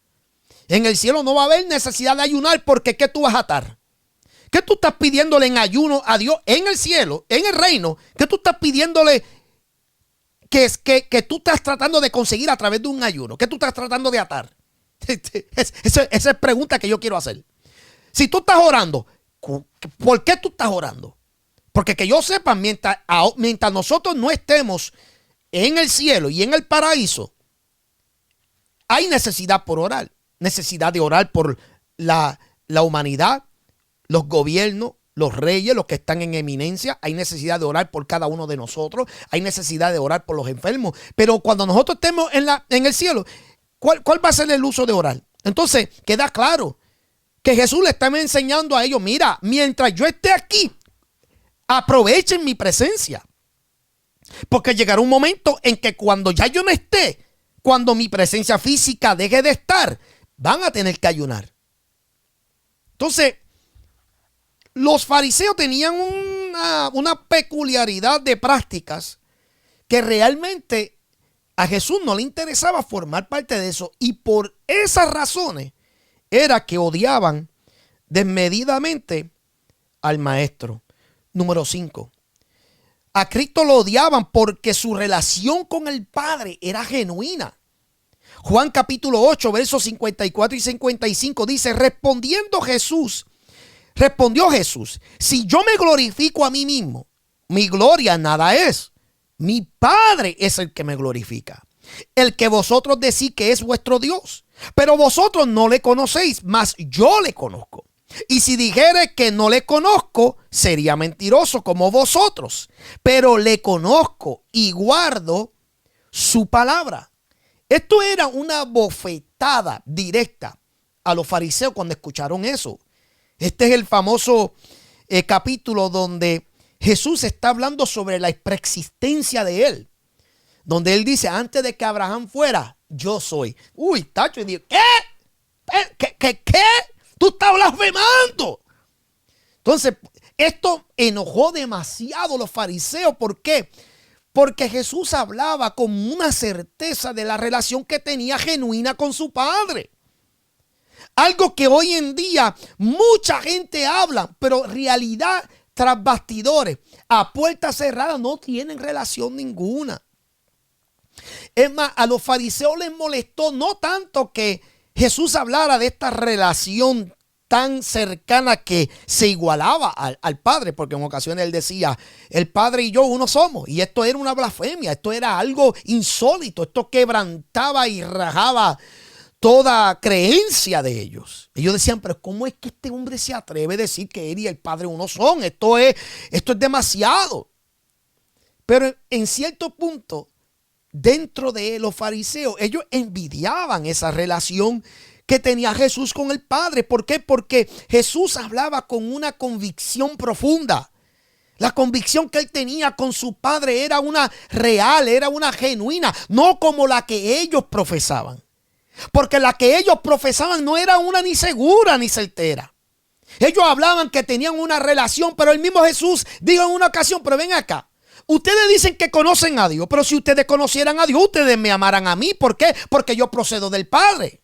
Speaker 3: En el cielo no va a haber necesidad de ayunar porque ¿qué tú vas a atar? ¿Qué tú estás pidiéndole en ayuno a Dios en el cielo, en el reino? ¿Qué tú estás pidiéndole que tú estás tratando de conseguir a través de un ayuno? ¿Qué tú estás tratando de atar? Esa es pregunta que yo quiero hacer. Si tú estás orando, ¿por qué tú estás orando? Porque que yo sepa, mientras nosotros no estemos en el cielo y en el paraíso, hay necesidad por orar. Necesidad de orar por la humanidad, los gobiernos, los reyes, los que están en eminencia. Hay necesidad de orar por cada uno de nosotros. Hay necesidad de orar por los enfermos. Pero cuando nosotros estemos en el cielo, ¿cuál va a ser el uso de orar? Entonces, queda claro que Jesús le está enseñando a ellos, mira, mientras yo esté aquí, aprovechen mi presencia. Porque llegará un momento en que cuando ya yo no esté, cuando mi presencia física deje de estar, van a tener que ayunar. Entonces, los fariseos tenían una peculiaridad de prácticas que realmente a Jesús no le interesaba formar parte de eso. Y por esas razones era que odiaban desmedidamente al maestro. Número 5. A Cristo lo odiaban porque su relación con el Padre era genuina. Juan capítulo 8, versos 54 y 55 dice, respondió Jesús, si yo me glorifico a mí mismo, mi gloria nada es. Mi Padre es el que me glorifica, el que vosotros decís que es vuestro Dios. Pero vosotros no le conocéis, mas yo le conozco. Y si dijere que no le conozco, sería mentiroso como vosotros. Pero le conozco y guardo su palabra. Esto era una bofetada directa a los fariseos cuando escucharon eso. Este es el famoso capítulo donde Jesús está hablando sobre la preexistencia de él. Donde él dice, antes de que Abraham fuera, yo soy. Uy, tacho, y digo, ¿Qué? Tú estás blasfemando. Entonces, esto enojó demasiado a los fariseos. ¿Por qué? Porque Jesús hablaba con una certeza de la relación que tenía genuina con su Padre. Algo que hoy en día mucha gente habla, pero realidad tras bastidores, a puertas cerradas, no tienen relación ninguna. Es más, a los fariseos les molestó no tanto que Jesús hablara de esta relación tan cercana que se igualaba al Padre, porque en ocasiones él decía, el Padre y yo uno somos, y esto era una blasfemia, esto era algo insólito, esto quebrantaba y rajaba toda creencia de ellos. Ellos decían, pero ¿cómo es que este hombre se atreve a decir que él y el Padre uno son? Esto es demasiado. Pero en cierto punto, dentro de los fariseos, ellos envidiaban esa relación que tenía Jesús con el Padre. ¿Por qué? Porque Jesús hablaba con una convicción profunda. La convicción que él tenía con su padre era una real, era una genuina, no como la que ellos profesaban. Porque la que ellos profesaban no era una ni segura ni certera. Ellos hablaban que tenían una relación, pero el mismo Jesús dijo en una ocasión, pero ven acá. Ustedes dicen que conocen a Dios, pero si ustedes conocieran a Dios, ustedes me amarán a mí. ¿Por qué? Porque yo procedo del Padre.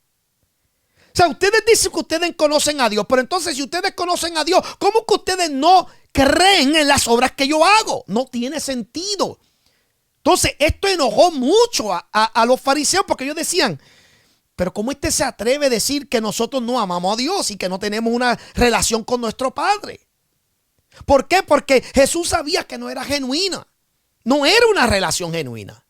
Speaker 3: O sea, ustedes dicen que ustedes conocen a Dios, pero entonces si ustedes conocen a Dios, ¿cómo que ustedes no creen en las obras que yo hago? No tiene sentido. Entonces, esto enojó mucho a los fariseos porque ellos decían, pero ¿cómo este se atreve a decir que nosotros no amamos a Dios y que no tenemos una relación con nuestro Padre? ¿Por qué? Porque Jesús sabía que no era genuina. No era una relación genuina.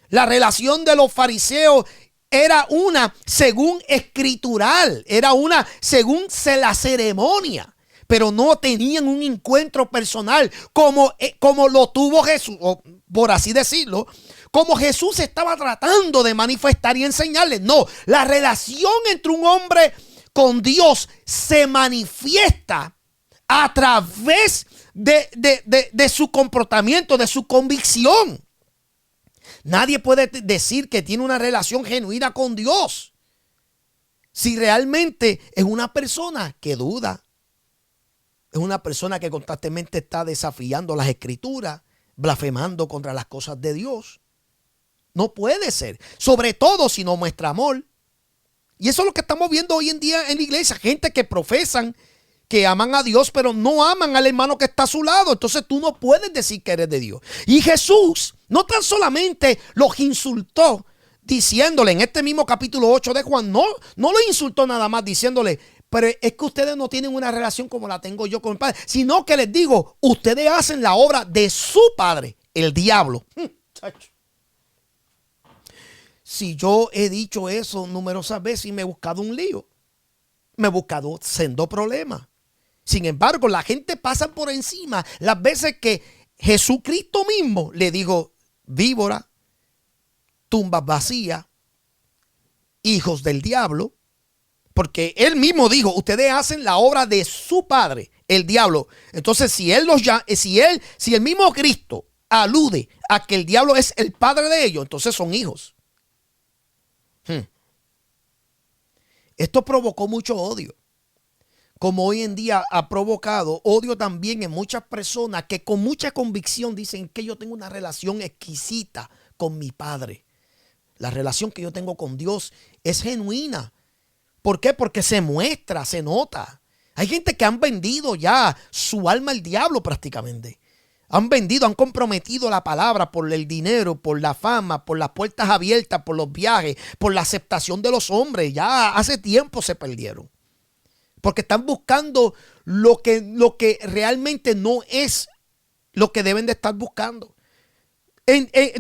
Speaker 3: La relación de los fariseos era una según escritural, era una según la ceremonia, pero no tenían un encuentro personal como lo tuvo Jesús, o por así decirlo, como Jesús estaba tratando de manifestar y enseñarles. No, la relación entre un hombre con Dios se manifiesta a través de su comportamiento, de su convicción. Nadie puede decir que tiene una relación genuina con Dios si realmente es una persona que duda. Es una persona que constantemente está desafiando las escrituras, blasfemando contra las cosas de Dios. No puede ser, sobre todo si no muestra amor. Y eso es lo que estamos viendo hoy en día en la iglesia. Gente que profesan que aman a Dios, pero no aman al hermano que está a su lado. Entonces tú no puedes decir que eres de Dios. Y Jesús no tan solamente los insultó diciéndole en este mismo capítulo 8 de Juan, no lo insultó nada más diciéndole, pero es que ustedes no tienen una relación como la tengo yo con el Padre, sino que les digo, ustedes hacen la obra de su padre, el diablo. Si yo he dicho eso numerosas veces y me he buscado un lío, me he buscado sendo problemas. Sin embargo, la gente pasa por encima las veces que Jesucristo mismo le dijo, víbora, tumbas vacías, hijos del diablo, porque él mismo dijo, ustedes hacen la obra de su padre, el diablo. Entonces, si el mismo Cristo alude a que el diablo es el padre de ellos, entonces son hijos. Esto provocó mucho odio. Como hoy en día ha provocado odio también en muchas personas que con mucha convicción dicen que yo tengo una relación exquisita con mi Padre. La relación que yo tengo con Dios es genuina. ¿Por qué? Porque se muestra, se nota. Hay gente que han vendido ya su alma al diablo prácticamente. Han comprometido la palabra por el dinero, por la fama, por las puertas abiertas, por los viajes, por la aceptación de los hombres. Ya hace tiempo se perdieron. Porque están buscando lo que realmente no es lo que deben de estar buscando.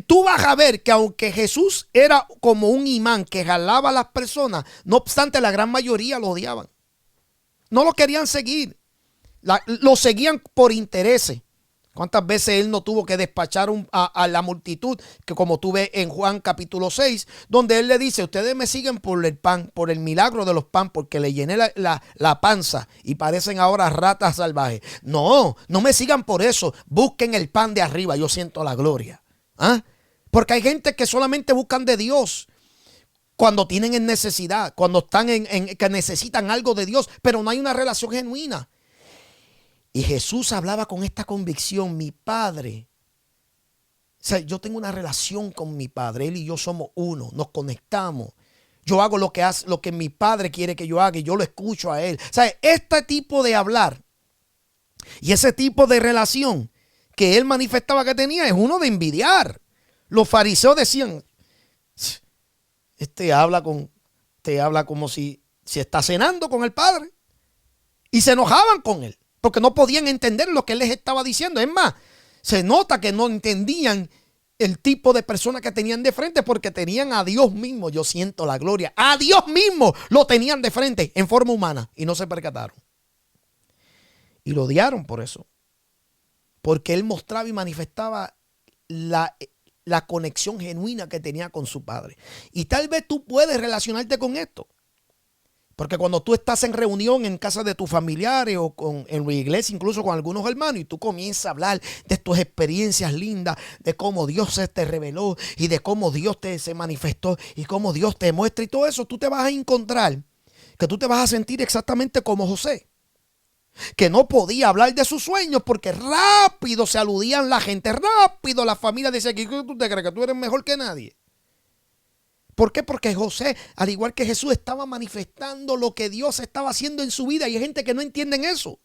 Speaker 3: Tú vas a ver que aunque Jesús era como un imán que jalaba a las personas, no obstante la gran mayoría lo odiaban. No lo querían seguir. Lo seguían por intereses. ¿Cuántas veces él no tuvo que despachar a la multitud? Que como tú ves en Juan capítulo 6, donde él le dice, ustedes me siguen por el pan, por el milagro de los pan, porque le llené la panza y parecen ahora ratas salvajes. No me sigan por eso. Busquen el pan de arriba, yo siento la gloria. Porque hay gente que solamente buscan de Dios cuando tienen en necesidad, cuando están que necesitan algo de Dios, pero no hay una relación genuina. Y Jesús hablaba con esta convicción, mi Padre. O sea, yo tengo una relación con mi Padre, Él y yo somos uno, nos conectamos. Yo hago lo que mi Padre quiere que yo haga y yo lo escucho a Él. O sea, este tipo de hablar y ese tipo de relación que Él manifestaba que tenía es uno de envidiar. Los fariseos decían, habla como si está cenando con el Padre. Y se enojaban con Él. Porque no podían entender lo que él les estaba diciendo. Es más, se nota que no entendían el tipo de persona que tenían de frente porque tenían a Dios mismo. Yo siento la gloria. A Dios mismo lo tenían de frente en forma humana y no se percataron. Y lo odiaron por eso. Porque él mostraba y manifestaba la conexión genuina que tenía con su Padre. Y tal vez tú puedes relacionarte con esto. Porque cuando tú estás en reunión en casa de tus familiares o en la iglesia, incluso con algunos hermanos, y tú comienzas a hablar de tus experiencias lindas, de cómo Dios se te reveló y de cómo Dios se manifestó y cómo Dios te muestra y todo eso, tú te vas a encontrar que tú te vas a sentir exactamente como José, que no podía hablar de sus sueños porque rápido se aludían la gente, rápido la familia decía que tú te crees que tú eres mejor que nadie. ¿Por qué? Porque José, al igual que Jesús, estaba manifestando lo que Dios estaba haciendo en su vida y hay gente que no entienden eso.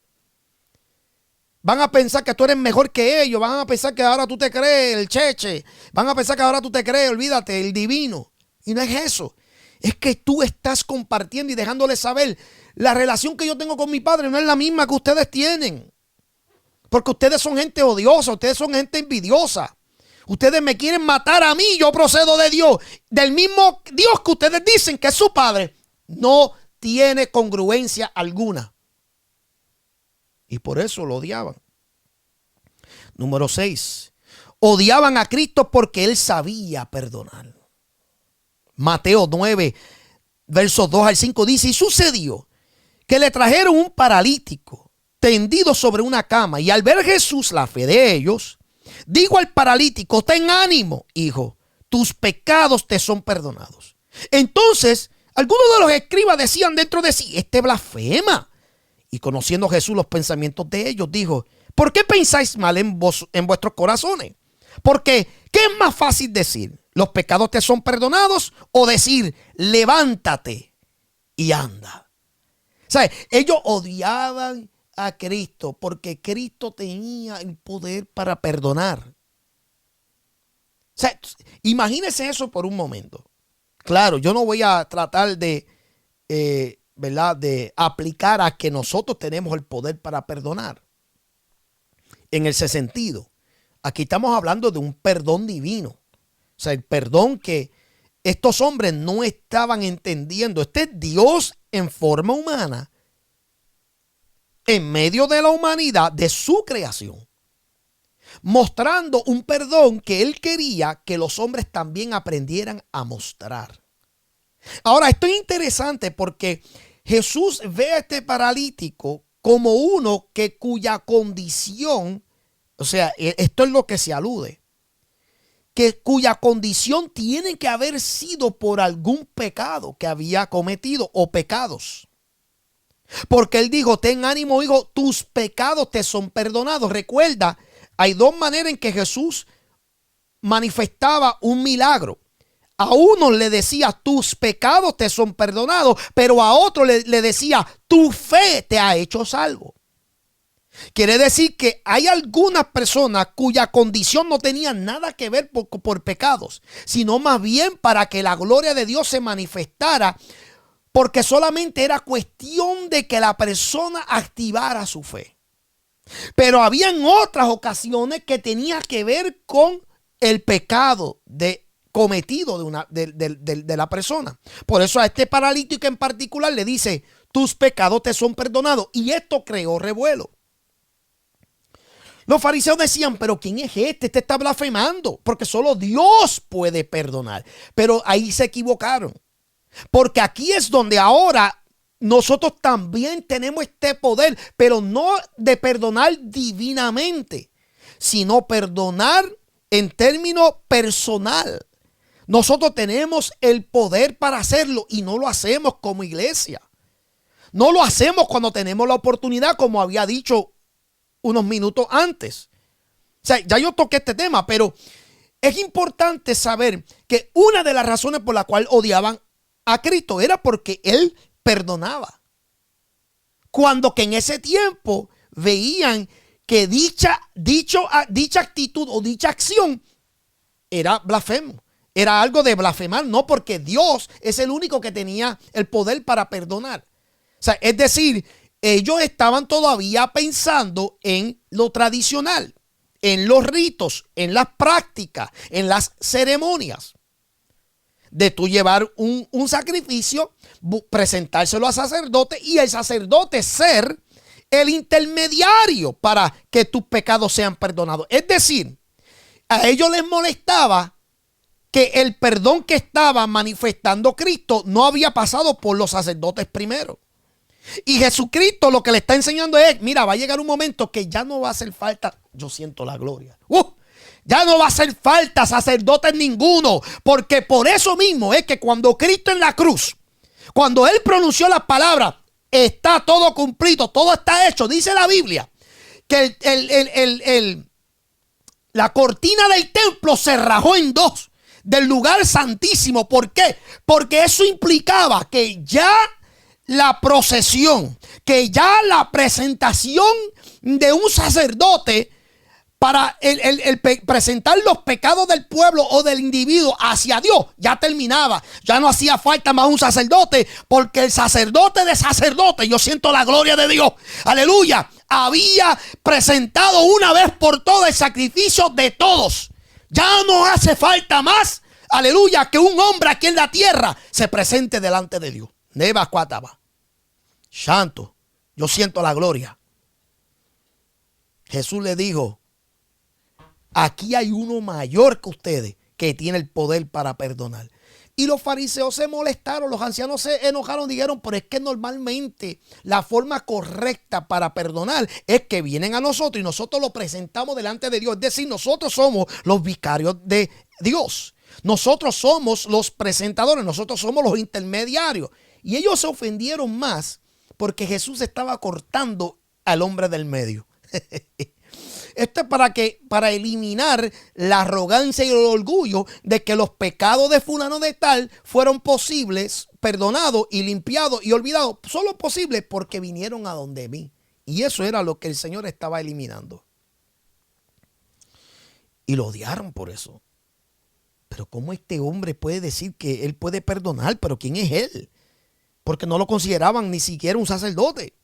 Speaker 3: Van a pensar que tú eres mejor que ellos, van a pensar que ahora tú te crees el cheche, van a pensar que ahora tú te crees, olvídate, el divino. Y no es eso, es que tú estás compartiendo y dejándole saber la relación que yo tengo con mi padre no es la misma que ustedes tienen. Porque ustedes son gente odiosa, ustedes son gente envidiosa. Ustedes me quieren matar a mí, yo procedo de Dios. Del mismo Dios que ustedes dicen que es su padre. No tiene congruencia alguna. Y por eso lo odiaban. Número 6. Odiaban a Cristo porque Él sabía perdonar. Mateo 9, versos 2 al 5 dice, y sucedió que le trajeron un paralítico tendido sobre una cama. Y al ver Jesús la fe de ellos, digo al paralítico, ten ánimo, hijo, tus pecados te son perdonados. Entonces, algunos de los escribas decían dentro de sí, este blasfema. Y conociendo Jesús los pensamientos de ellos, dijo, ¿por qué pensáis mal en vuestros corazones? Porque, ¿qué es más fácil decir? ¿Los pecados te son perdonados? O decir, levántate y anda. O sea, ellos odiaban a Cristo porque Cristo tenía el poder para perdonar. O sea, imagínense eso por un momento. Claro, yo no voy a tratar de, ¿verdad?, de aplicar a que nosotros tenemos el poder para perdonar. En ese sentido, aquí estamos hablando de un perdón divino. O sea, el perdón que estos hombres no estaban entendiendo. Este es Dios en forma humana, en medio de la humanidad, de su creación, mostrando un perdón que Él quería que los hombres también aprendieran a mostrar. Ahora, esto es interesante porque Jesús ve a este paralítico como uno cuya condición, o sea, esto es lo que se alude, cuya condición tiene que haber sido por algún pecado que había cometido o pecados. Porque Él dijo, ten ánimo, hijo, tus pecados te son perdonados. Recuerda, hay dos maneras en que Jesús manifestaba un milagro. A uno le decía, tus pecados te son perdonados, pero a otro le decía, tu fe te ha hecho salvo. Quiere decir que hay algunas personas cuya condición no tenía nada que ver por pecados, sino más bien para que la gloria de Dios se manifestara, porque solamente era cuestión de que la persona activara su fe. Pero habían otras ocasiones que tenía que ver con el pecado cometido de la persona. Por eso a este paralítico en particular le dice, tus pecados te son perdonados. Y esto creó revuelo. Los fariseos decían, pero ¿quién es este? Este está blasfemando, porque solo Dios puede perdonar. Pero ahí se equivocaron. Porque aquí es donde ahora nosotros también tenemos este poder, pero no de perdonar divinamente, sino perdonar en términos personal. Nosotros tenemos el poder para hacerlo y no lo hacemos como iglesia. No lo hacemos cuando tenemos la oportunidad, como había dicho unos minutos antes. O sea, ya yo toqué este tema, pero es importante saber que una de las razones por la cual odiaban a Cristo era porque Él perdonaba. Cuando que en ese tiempo veían que dicha actitud o dicha acción era blasfemo. Era algo de blasfemar, no, porque Dios es el único que tenía el poder para perdonar. O sea, es decir, ellos estaban todavía pensando en lo tradicional, en los ritos, en las prácticas, en las ceremonias. De tú llevar un sacrificio, presentárselo al sacerdote y el sacerdote ser el intermediario para que tus pecados sean perdonados. Es decir, a ellos les molestaba que el perdón que estaba manifestando Cristo no había pasado por los sacerdotes primero. Y Jesucristo lo que le está enseñando es, mira, va a llegar un momento que ya no va a hacer falta, yo siento la gloria. Ya no va a hacer falta sacerdotes ninguno, porque por eso mismo es que cuando Cristo en la cruz, cuando Él pronunció las palabras, está todo cumplido, todo está hecho, dice la Biblia, que la cortina del templo se rajó en dos del lugar santísimo. ¿Por qué? Porque eso implicaba que ya la procesión, que ya la presentación de un sacerdote para presentar los pecados del pueblo o del individuo hacia Dios ya terminaba. Ya no hacía falta más un sacerdote, porque el sacerdote de sacerdotes, yo siento la gloria de Dios, aleluya, había presentado una vez por todas el sacrificio de todos. Ya no hace falta más, aleluya, que un hombre aquí en la tierra se presente delante de Dios. Neva cuataba. Santo, yo siento la gloria. Jesús le dijo, aquí hay uno mayor que ustedes que tiene el poder para perdonar. Y los fariseos se molestaron, los ancianos se enojaron, dijeron, pero es que normalmente la forma correcta para perdonar es que vienen a nosotros y nosotros lo presentamos delante de Dios. Es decir, nosotros somos los vicarios de Dios. Nosotros somos los presentadores, nosotros somos los intermediarios. Y ellos se ofendieron más porque Jesús estaba cortando al hombre del medio. Esto es para eliminar la arrogancia y el orgullo de que los pecados de fulano de tal fueron posibles, perdonados y limpiados y olvidados. Solo posibles porque vinieron a donde mí. Y eso era lo que el Señor estaba eliminando. Y lo odiaron por eso. Pero ¿cómo este hombre puede decir que él puede perdonar? ¿Pero quién es él? Porque no lo consideraban ni siquiera un sacerdote.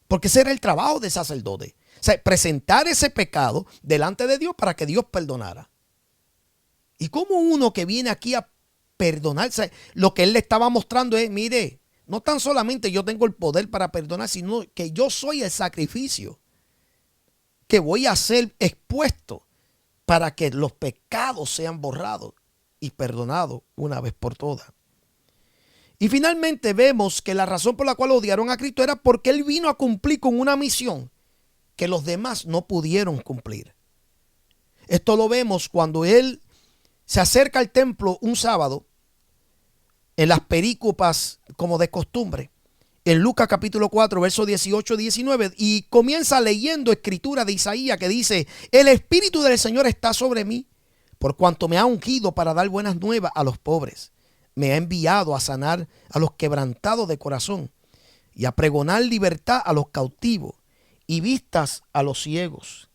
Speaker 3: Porque ese era el trabajo del sacerdote. O sea, presentar ese pecado delante de Dios para que Dios perdonara. Y como uno que viene aquí a perdonarse, lo que él le estaba mostrando es, mire, no tan solamente yo tengo el poder para perdonar, sino que yo soy el sacrificio que voy a ser expuesto para que los pecados sean borrados y perdonados una vez por todas. Y finalmente vemos que la razón por la cual odiaron a Cristo era porque Él vino a cumplir con una misión que los demás no pudieron cumplir. Esto lo vemos cuando Él se acerca al templo un sábado, en las perícopas como de costumbre, en Lucas capítulo 4, versos 18-19, y comienza leyendo escritura de Isaías que dice, el Espíritu del Señor está sobre mí, por cuanto me ha ungido para dar buenas nuevas a los pobres. Me ha enviado a sanar a los quebrantados de corazón y a pregonar libertad a los cautivos y vistas a los ciegos,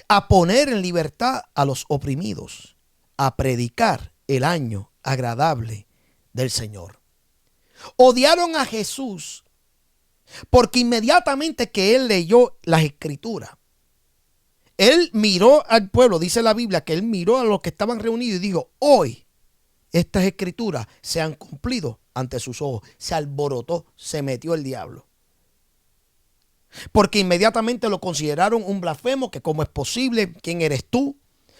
Speaker 3: a poner en libertad a los oprimidos, a predicar el año agradable del Señor. Odiaron a Jesús porque inmediatamente que Él leyó las escrituras, Él miró al pueblo, dice la Biblia, que Él miró a los que estaban reunidos y dijo, hoy estas escrituras se han cumplido ante sus ojos. Se alborotó, se metió el diablo. Porque inmediatamente lo consideraron un blasfemo, que cómo es posible, quién eres tú,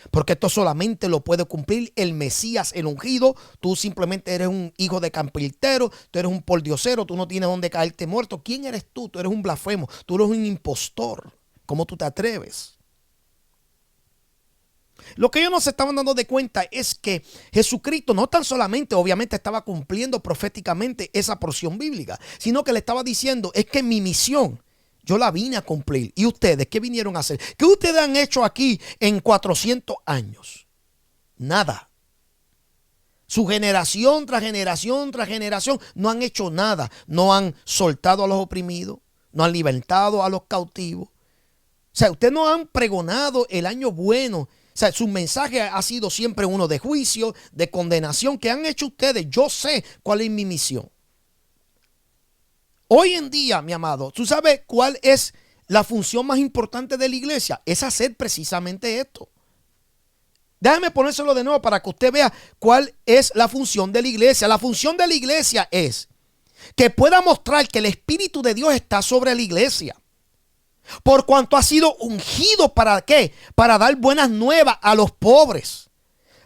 Speaker 3: porque esto solamente lo puede cumplir el Mesías, el ungido. Tú simplemente eres un hijo de carpintero, tú eres un pordiosero, tú no tienes dónde caerte muerto. ¿Quién eres tú? Tú eres un blasfemo, tú eres un impostor. ¿Cómo tú te atreves? Lo que ellos no se estaban dando de cuenta es que Jesucristo no tan solamente obviamente estaba cumpliendo proféticamente esa porción bíblica, sino que le estaba diciendo, es que mi misión yo la vine a cumplir. ¿Y ustedes qué vinieron a hacer? ¿Qué ustedes han hecho aquí en 400 años? Nada. Su generación tras generación tras generación no han hecho nada. No han soltado a los oprimidos, no han libertado a los cautivos. O sea, ustedes no han pregonado el año bueno. O sea, su mensaje ha sido siempre uno de juicio, de condenación. ¿Qué han hecho ustedes? Yo sé cuál es mi misión. Hoy en día, mi amado, ¿tú sabes cuál es la función más importante de la iglesia? Es hacer precisamente esto. Déjame ponérselo de nuevo para que usted vea cuál es la función de la iglesia. La función de la iglesia es que pueda mostrar que el Espíritu de Dios está sobre la iglesia. Por cuanto ha sido ungido, ¿para qué? Para dar buenas nuevas a los pobres.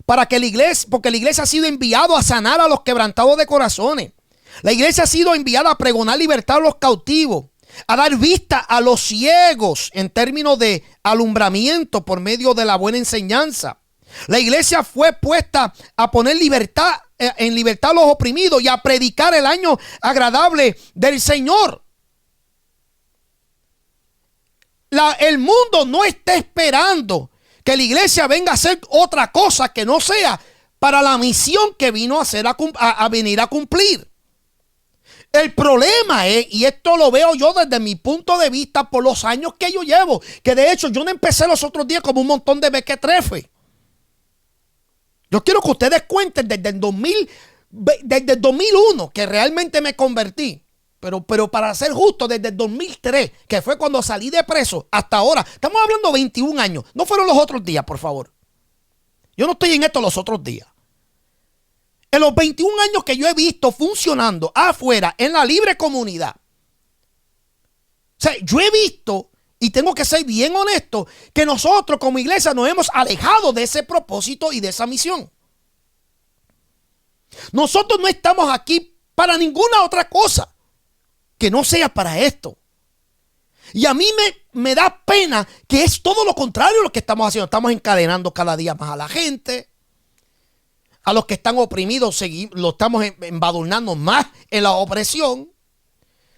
Speaker 3: para que la iglesia, porque la iglesia ha sido enviado a sanar a los quebrantados de corazones. La iglesia ha sido enviada a pregonar libertad a los cautivos, a dar vista a los ciegos en términos de alumbramiento por medio de la buena enseñanza. La iglesia fue puesta a poner en libertad a los oprimidos y a predicar el año agradable del Señor. El mundo no está esperando que la iglesia venga a hacer otra cosa que no sea para la misión que vino a hacer a venir a cumplir. El problema es, y esto lo veo yo desde mi punto de vista por los años que yo llevo, que de hecho yo no empecé los otros días como un montón de mequetrefes. Yo quiero que ustedes cuenten desde el 2001 que realmente me convertí. Pero para ser justo, desde el 2003, que fue cuando salí de preso, hasta ahora, estamos hablando de 21 años. No fueron los otros días, por favor. Yo no estoy en esto los otros días. En los 21 años que yo he visto funcionando afuera, en la libre comunidad. O sea, yo he visto, y tengo que ser bien honesto, que nosotros como iglesia nos hemos alejado de ese propósito y de esa misión. Nosotros no estamos aquí para ninguna otra cosa que no sea para esto. Y a mí me da pena que es todo lo contrario lo que estamos haciendo. Estamos encadenando cada día más a la gente. A los que están oprimidos lo estamos embadurnando más en la opresión.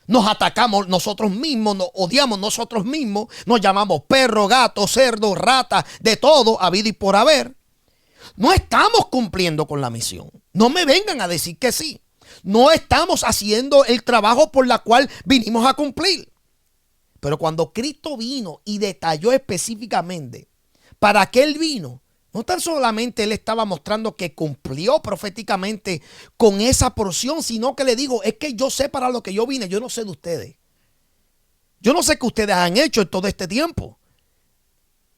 Speaker 3: Nos atacamos nosotros mismos, nos odiamos nosotros mismos. Nos llamamos perro, gato, cerdo, rata, de todo, habido y por haber. No estamos cumpliendo con la misión. No me vengan a decir que sí. No estamos haciendo el trabajo por la cual vinimos a cumplir. Pero cuando Cristo vino y detalló específicamente para qué Él vino, no tan solamente Él estaba mostrando que cumplió proféticamente con esa porción, sino que le digo, es que yo sé para lo que yo vine, yo no sé de ustedes. Yo no sé qué ustedes han hecho en todo este tiempo.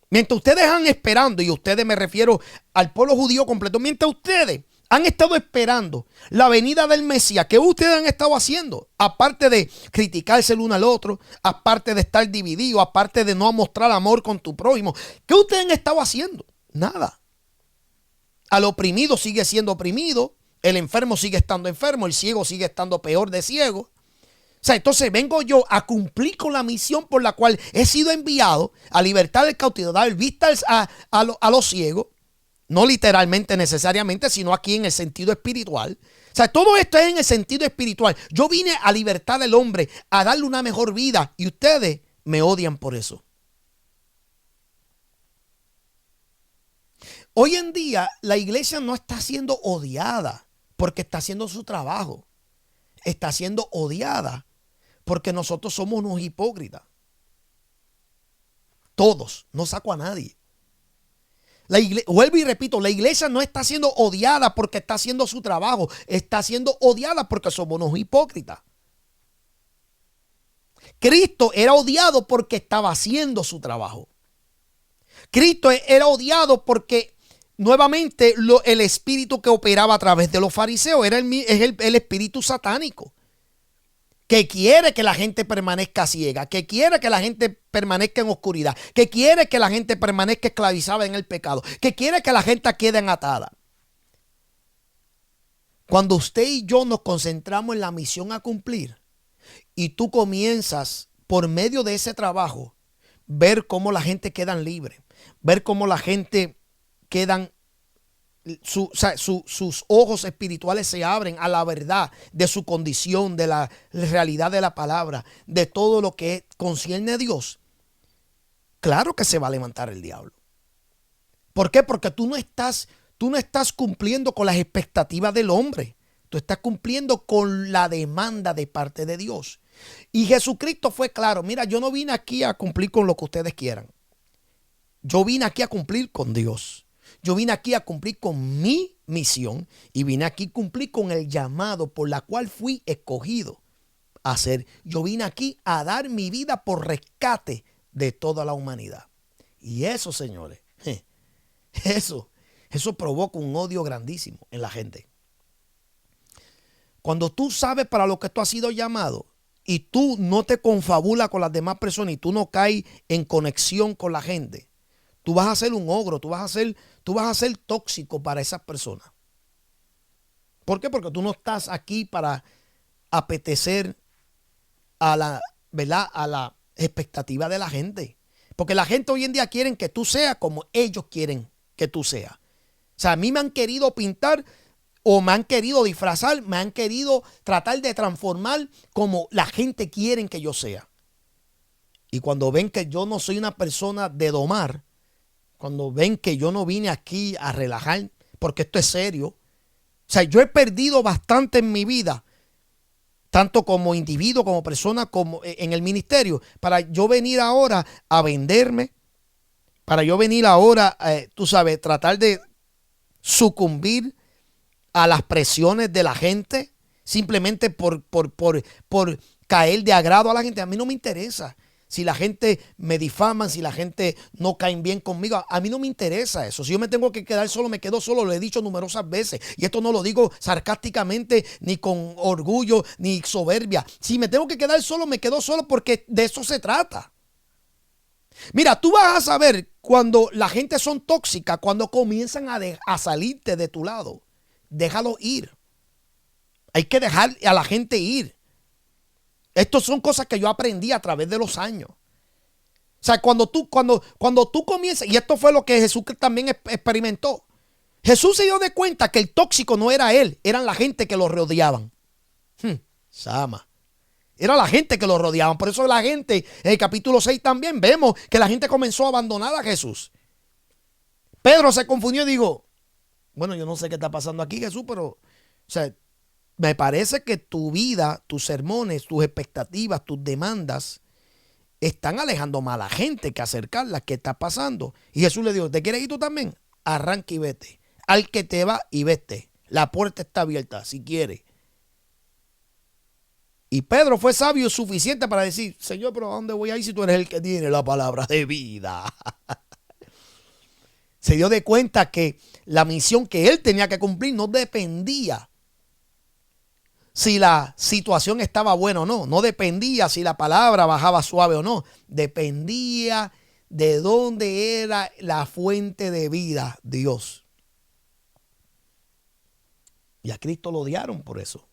Speaker 3: Mientras ustedes han esperando, y ustedes me refiero al pueblo judío completo, mientras ustedes han estado esperando la venida del Mesías, ¿qué ustedes han estado haciendo? Aparte de criticarse el uno al otro, aparte de estar divididos, aparte de no mostrar amor con tu prójimo, ¿qué ustedes han estado haciendo? Nada. Al oprimido sigue siendo oprimido, el enfermo sigue estando enfermo, el ciego sigue estando peor de ciego. O sea, entonces vengo yo a cumplir con la misión por la cual he sido enviado a libertar el cautivo, dar vista a los ciegos. No literalmente necesariamente, sino aquí en el sentido espiritual. O sea, todo esto es en el sentido espiritual. Yo vine a libertar al hombre, a darle una mejor vida. Y ustedes me odian por eso. Hoy en día la iglesia no está siendo odiada porque está haciendo su trabajo. Está siendo odiada porque nosotros somos unos hipócritas. Todos, no saco a nadie. Vuelvo y repito, la iglesia no está siendo odiada porque está haciendo su trabajo. Está siendo odiada porque somos unos hipócritas. Cristo era odiado porque estaba haciendo su trabajo. Cristo era odiado porque nuevamente el espíritu que operaba a través de los fariseos es el espíritu satánico. Que quiere que la gente permanezca ciega, que quiere que la gente permanezca en oscuridad, que quiere que la gente permanezca esclavizada en el pecado, que quiere que la gente quede atada. Cuando usted y yo nos concentramos en la misión a cumplir y tú comienzas por medio de ese trabajo ver cómo la gente queda libre, ver cómo la gente quedan sus ojos espirituales se abren a la verdad de su condición, de la realidad de la palabra, de todo lo que concierne a Dios, claro que se va a levantar el diablo. ¿Por qué? Porque tú no estás cumpliendo con las expectativas del hombre. Tú estás cumpliendo con la demanda de parte de Dios. Y Jesucristo fue claro, mira, yo no vine aquí a cumplir con lo que ustedes quieran. Yo vine aquí a cumplir con Dios. Yo vine aquí a cumplir con mi misión y vine aquí a cumplir con el llamado por la cual fui escogido a hacer. Yo vine aquí a dar mi vida por rescate de toda la humanidad. Y eso, señores, eso provoca un odio grandísimo en la gente. Cuando tú sabes para lo que tú has sido llamado y tú no te confabulas con las demás personas y tú no caes en conexión con la gente, tú vas a ser un ogro, tú vas a ser tóxico para esas personas. ¿Por qué? Porque tú no estás aquí para apetecer a la, ¿verdad?, a la expectativa de la gente. Porque la gente hoy en día quieren que tú seas como ellos quieren que tú seas. O sea, a mí me han querido pintar o me han querido disfrazar, me han querido tratar de transformar como la gente quiere que yo sea. Y cuando ven que yo no soy una persona de domar, cuando ven que yo no vine aquí a relajar, porque esto es serio. O sea, yo he perdido bastante en mi vida, tanto como individuo, como persona, como en el ministerio, para yo venir ahora a venderme, para yo venir ahora, tú sabes, tratar de sucumbir a las presiones de la gente, simplemente por caer de agrado a la gente. A mí no me interesa si la gente me difama, si la gente no cae bien conmigo. A mí no me interesa eso. Si yo me tengo que quedar solo, me quedo solo. Lo he dicho numerosas veces. Y esto no lo digo sarcásticamente, ni con orgullo, ni soberbia. Si me tengo que quedar solo, me quedo solo, porque de eso se trata. Mira, tú vas a saber cuando la gente son tóxicas, cuando comienzan a salirte de tu lado. Déjalo ir. Hay que dejar a la gente ir. Estas son cosas que yo aprendí a través de los años. O sea, cuando tú comienzas, y esto fue lo que Jesús también experimentó. Jesús se dio de cuenta que el tóxico no era él, eran la gente que lo rodeaban. Sama. Era la gente que lo rodeaban. Por eso la gente, en el capítulo 6 también vemos que la gente comenzó a abandonar a Jesús. Pedro se confundió y dijo, bueno, yo no sé qué está pasando aquí, Jesús, pero, o sea, me parece que tu vida, tus sermones, tus expectativas, tus demandas están alejando más a la gente que acercarla. ¿Qué está pasando? Y Jesús le dijo, ¿te quieres ir tú también? Arranca y vete. Al que te va y vete. La puerta está abierta si quieres. Y Pedro fue sabio suficiente para decir, Señor, pero ¿a dónde voy a ir si tú eres el que tiene la palabra de vida? Se dio de cuenta que la misión que él tenía que cumplir no dependía si la situación estaba buena o no. No dependía si la palabra bajaba suave o no. Dependía de dónde era la fuente de vida, Dios. Y a Cristo lo odiaron por eso.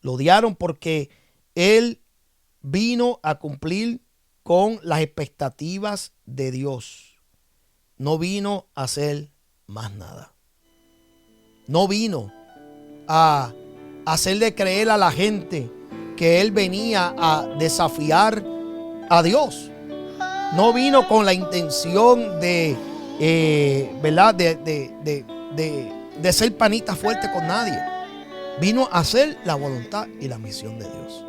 Speaker 3: Lo odiaron porque Él vino a cumplir con las expectativas de Dios. No vino a hacer más nada. No vino a hacerle creer a la gente que Él venía a desafiar a Dios. No vino con la intención de, ¿verdad? De ser panita fuerte con nadie. Vino a hacer la voluntad y la misión de Dios.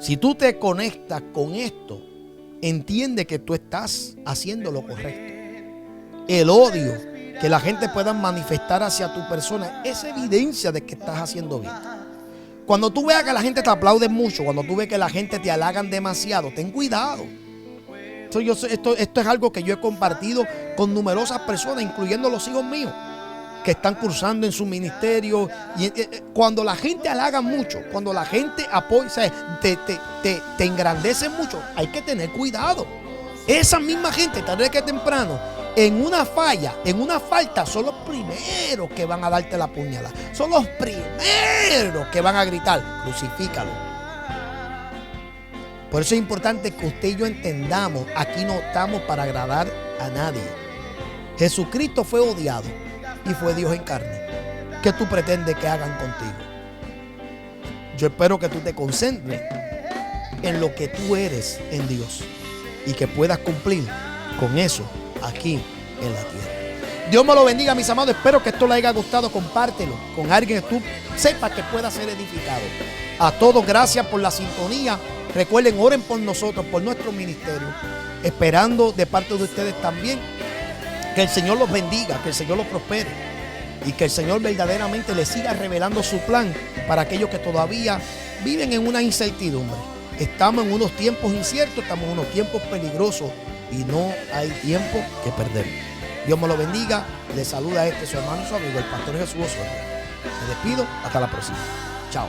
Speaker 3: Si tú te conectas con esto, entiende que tú estás haciendo lo correcto. El odio que la gente pueda manifestar hacia tu persona es evidencia de que estás haciendo bien. Cuando tú veas que la gente te aplaude mucho, cuando tú ves que la gente te halagan demasiado, ten cuidado. Esto es algo que yo he compartido con numerosas personas, incluyendo los hijos míos, que están cursando en su ministerio. Y cuando la gente halaga mucho, cuando la gente apoya, o sea, te engrandece mucho, hay que tener cuidado. Esa misma gente, tarde que temprano, en una falla, en una falta, son los primeros que van a darte la puñalada. Son los primeros que van a gritar, crucifícalo. Por eso es importante que usted y yo entendamos, aquí no estamos para agradar a nadie. Jesucristo fue odiado y fue Dios en carne. ¿Qué tú pretendes que hagan contigo? Yo espero que tú te concentres en lo que tú eres en Dios y que puedas cumplir con eso aquí en la tierra. Dios me lo bendiga, mis amados. Espero que esto les haya gustado. Compártelo con alguien que tú sepas que pueda ser edificado. A todos, gracias por la sintonía. Recuerden, oren por nosotros, por nuestro ministerio, esperando de parte de ustedes también que el Señor los bendiga, que el Señor los prospere y que el Señor verdaderamente les siga revelando su plan para aquellos que todavía viven en una incertidumbre. Estamos en unos tiempos inciertos, estamos en unos tiempos peligrosos y no hay tiempo que perder. Dios me lo bendiga. Les saluda su hermano, su amigo, el pastor Jesús Osorio. Me despido, hasta la próxima. Chao.